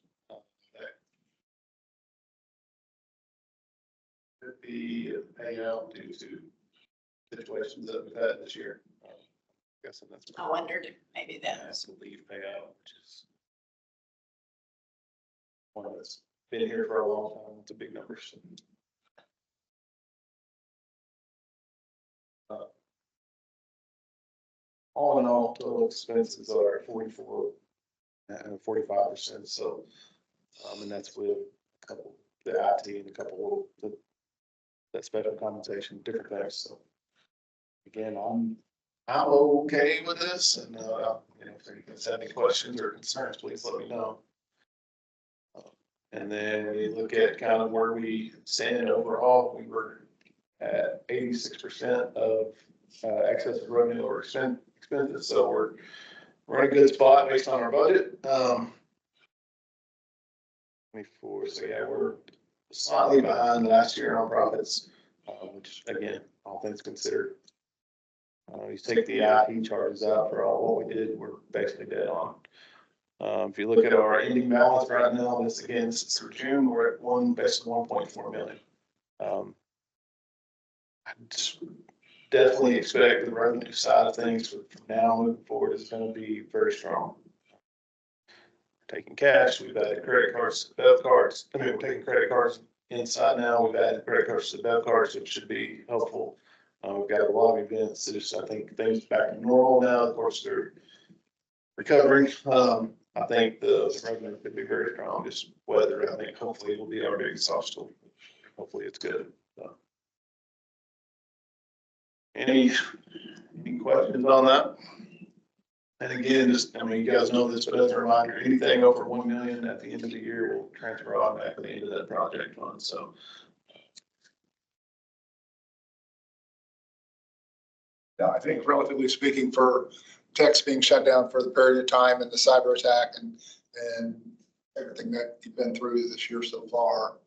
Could be a payout due to situations that we've had this year. Guessing that's. I wondered if maybe that was. That's a leave payout, which is one that's been here for a long time. It's a big number. So. All in all, total expenses are 44 and 45%. So, and that's with a couple, the IT and a couple of that special compensation, different things. So, again, I'm okay with this, and you know, if you guys have any questions or concerns, please let me know. And then when you look at kind of where we stand overall, we were at 86% of excess revenue or expenses, so we're in a good spot based on our budget. 24, so yeah, we're slightly behind last year on profits, which again, all things considered. You take the IT charges out for all what we did, we're basically dead on. If you look at our ending balance right now, this is through June, we're at basically 1.4 million. I just definitely expect the revenue side of things from now moving forward is going to be very strong. Taking cash, we've added credit cards to Bev cards. I mean, we're taking credit cards inside now. We've added credit cards to Bev cards, which should be helpful. We've got a lot of events. I think things back to normal now. Of course, they're recovering. I think the revenue could be very strong. Just weather, I think, hopefully, will be our biggest obstacle. Hopefully, it's good. Any questions on that? And again, just, I mean, you guys know this, but as a reminder, anything over 1 million at the end of the year will transfer automatically into that project fund. So. Yeah, I think relatively speaking, for techs being shut down for the period of time and the cyber attack and everything that you've been through this year so far,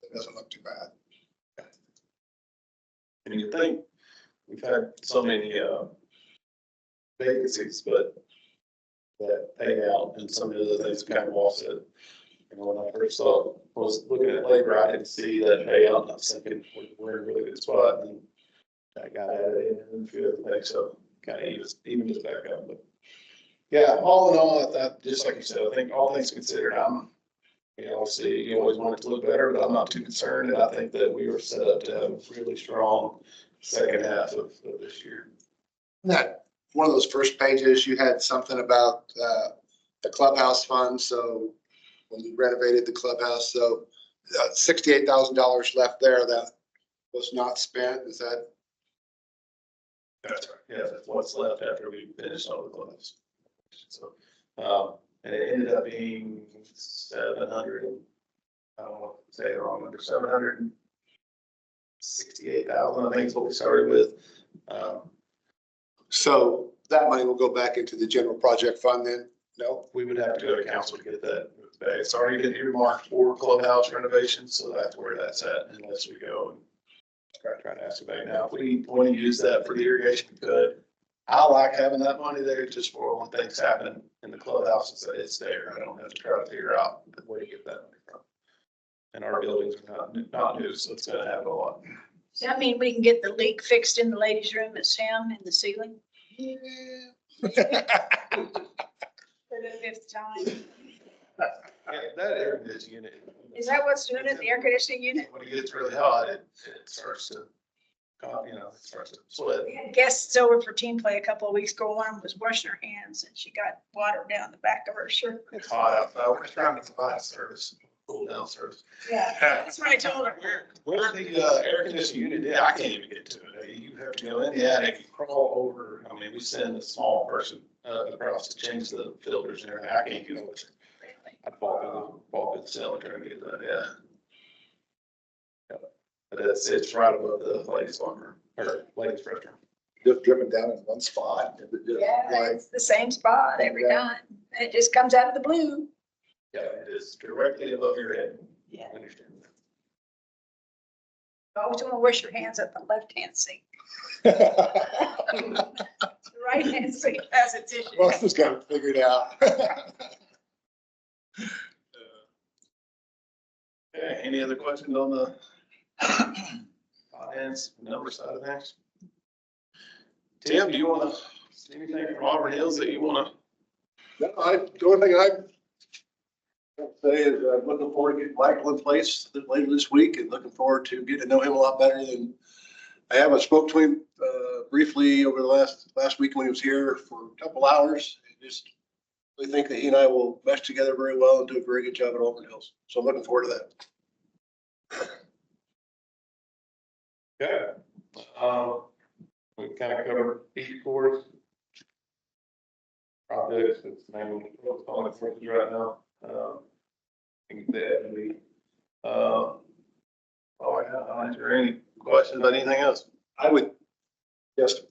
it doesn't look too bad. And you think we've had so many vacancies, but that payout and some of the other things kind of offset. You know, when I first was looking at labor, I didn't see that payout, and I was thinking we're in a really good spot, and that got added in and a few other things, so kind of even just back up. But yeah, all in all, that just like you said, I think all things considered, you know, obviously you always want it to look better, but I'm not too concerned, and I think that we were set up to have a really strong second half of this year. That one of those first pages, you had something about the clubhouse fund. So when you renovated the clubhouse, so $68,000 left there that was not spent. Is that? That's right. Yeah, that's what's left after we finish all the class. So, and it ended up being 700. I don't want to say the wrong number. 768,000. I think is what we started with. So that money will go back into the general project fund then? No? We would have to go to council to get that back. It's already been earmarked for clubhouse renovations, so that's where that's at, unless we go and try to ask it back. Now, if we want to use that for the irrigation, we could. I like having that money there just for when things happen in the clubhouse, it's there. I don't have to try to figure out where to get that money from. And our buildings are not new, so it's gonna happen a lot. Does that mean we can get the leak fixed in the ladies' room at Sam in the ceiling for the 5th time? That air conditioning unit. Is that what's doing it, the air conditioning unit? When it gets really hot, it starts to, it starts to sweat. We had guests over for team play a couple of weeks ago. One of them was washing her hands and she got water down the back of her shirt. It's hot outside. We're trying to provide service, cool down service. Yeah, that's what I told her. Where the air conditioning unit, yeah, I can't even get to it. You have to go in the attic and crawl over. I mean, we send a small person across to change the filters and everything. I can't get over it. I fall through the ceiling trying to get that, yeah. But it's right above the ladies' locker or ladies' restroom. Just driven down in one spot. Yeah, Like, it's the same spot every Yeah. time. It just comes out of the blue. Yeah, it is directly above your head. Yeah. I understand. You always want to wash your hands at the left-hand sink. The right-hand sink has a tissue. Most of us got it figured out. Okay, any other questions on the finance number side of things? Tim, do you want to, anything from Auburn Hills that you want No, the only thing I say is I'm looking forward to getting Michael in place later this week and looking forward to getting to know him a lot better than I have. I spoke to him briefly over the last week when he was here for a couple hours. I just really think that he and I will mesh together very well and do a very good job at Auburn Hills. So I'm looking forward to that. to? Okay. We kind of covered each course. Projects, it's mainly what's on the fringes right now. Is there any questions about anything else? I would just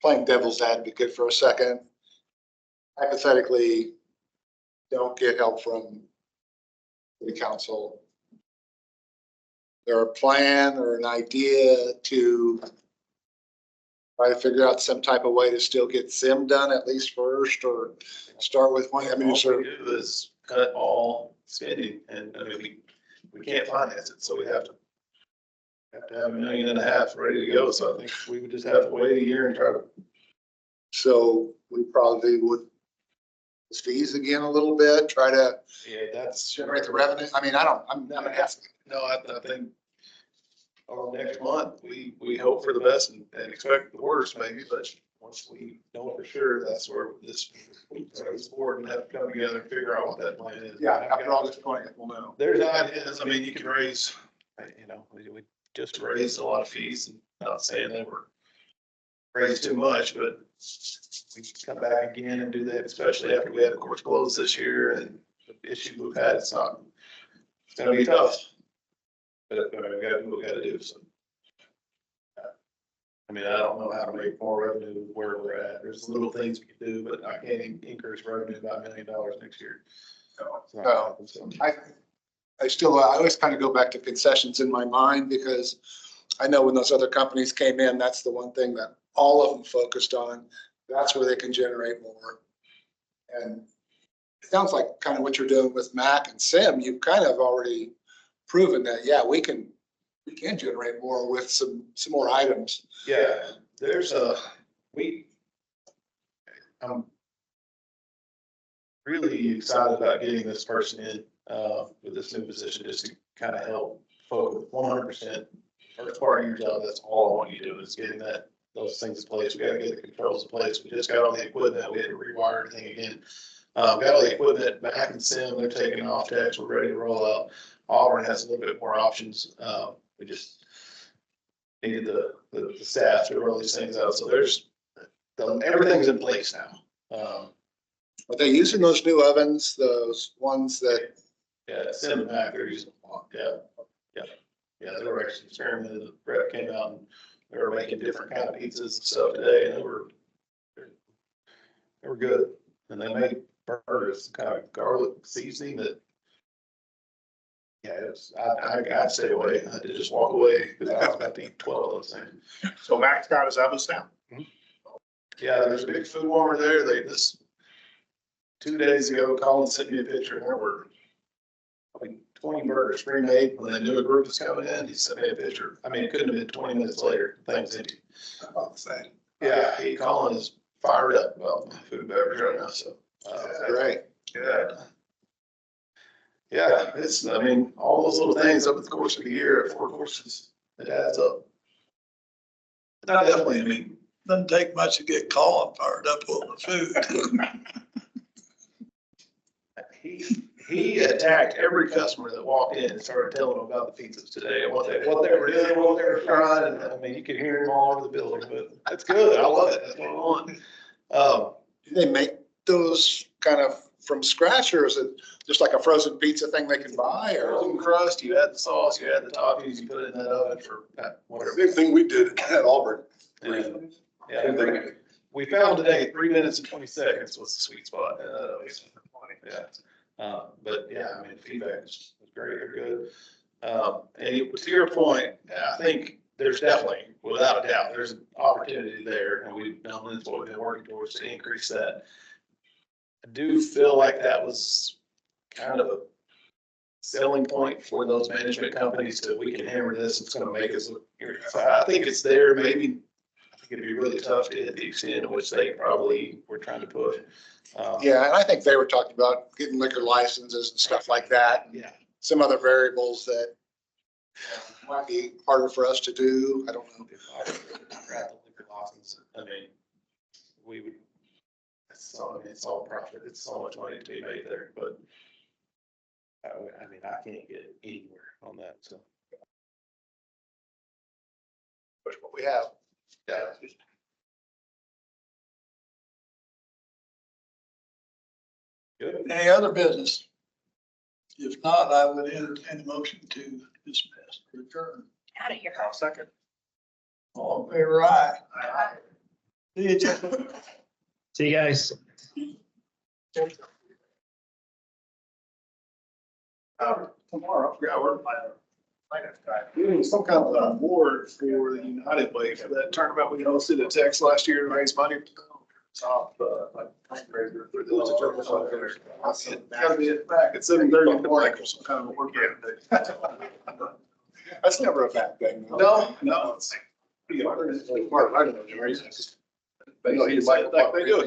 playing devil's advocate for a second. Hypothetically, don't get help from the council. There a plan or an idea to try to figure out some type of way to still get sim done at least first, or start with one? I mean, All sort we of, do is cut all spending, and I mean, we can't finance it, so we have to have $1.5 million ready to go, so I think we would just have to wait a year and try to. so we probably would raise fees again a little bit, try to Yeah, that's. generate the revenue. I mean, I'm asking. No, I think over the next month, we hope for the best and expect the worst maybe, but once we know for sure, that's where this board and have to come together and figure out what that plan is. Yeah, after August 20th, we'll know. There's ideas, I mean, you can raise, we just raised a lot of fees, and not saying they were raised too much, but we can come back again and do that, especially after we had the course closed this year and the issue we've had, it's gonna be tough. But we gotta do what we gotta do, so. I mean, I don't know how to make more revenue where we're at. There's little things we can do, but I can't increase revenue by $1 million next year. It's not gonna happen, so. I always kind of go back to concessions in my mind, because I know when those other companies came in, that's the one thing that all of them focused on. That's where they can generate more. And it sounds like kind of what you're doing with Mac and Sim, you've kind of already proven that, yeah, we can generate more with some more items. Yeah, there's I'm really excited about getting this person in, with this new position, just to kind of help focus 100%. First part of your job, that's all I want you to do, is getting those things in place. We gotta get the controls in place. We just got all the equipment. We had to rewire everything again. Got all the equipment back in Sim. They're taking off techs. We're ready to roll out. Auburn has a little bit more options. We just needed the staff to roll these things out. So everything's in place now. Are they using those new ovens, those ones that, Yeah, Sim and Mac, they're using a lot. Yeah, they were actually experimenting. The rep came out and they were making different kind of pizzas and stuff today, and they were good. And they made burgers, kind of garlic seasoning that, yeah, it was, I'd stay away. I had to just walk away because I was about to eat 12 of those things. So Max got his ovens down. Yeah, there's a big food warmer there. They just 2 days ago, Colin sent me a picture and there were like 20 burgers pre-made. When they knew a group was coming in, he sent me a picture. I mean, it couldn't have been 20 minutes later. Things empty. About the same. Yeah, Colin is fired up about food and beverage right now, so. Right. Yeah. Yeah, it's, I mean, all those little things over the course of the year, at 4 courses, it adds up. Not definitely, I mean, Doesn't take much to get Colin fired up over food. he attacked every customer that walked in and started telling them about the pizzas today and what they were doing, what they were trying. And I mean, you could hear him all over the building, but that's good. I love it. That's what I want. Do they make those kind of from scratch, or is it just like a frozen pizza thing they can buy, or? Frozen crust, you add the sauce, you add the toppings, you put it in that oven for whatever. Same thing we did at Auburn. And, yeah, we found today 3 minutes and 20 seconds was the sweet spot. Yeah. But yeah, I mean, feedback was great, they're good. To your point, I think there's definitely, without a doubt, there's an opportunity there, and we've done what we've been working towards to increase that. I do feel like that was kind of a selling point for those management companies that we can hammer this, it's gonna make us look. So I think it's there, maybe. I think it'd be really tough to hit the extent in which they probably were trying to push. Yeah, and I think they were talking about getting liquor licenses and stuff like that. Yeah. Some other variables that might be harder for us to do. I don't know. I mean, we would, it's all profit, it's so much money to be made there, but I mean, I can't get anywhere on that, so. Push what we have. Yeah. Good. Any other business? If not, I would entertain a motion to dismiss, return. Out of here. I'll second. All in favor, aye. See you, gentlemen. See you guys. Tomorrow, yeah, we're doing some kind of an award for the United Way for that tournament we hosted at Texas last year to raise money. Gotta be back at 7:30 in the morning for some kind of award. That's never a bad thing. No, it's. But you know, he's like they do it.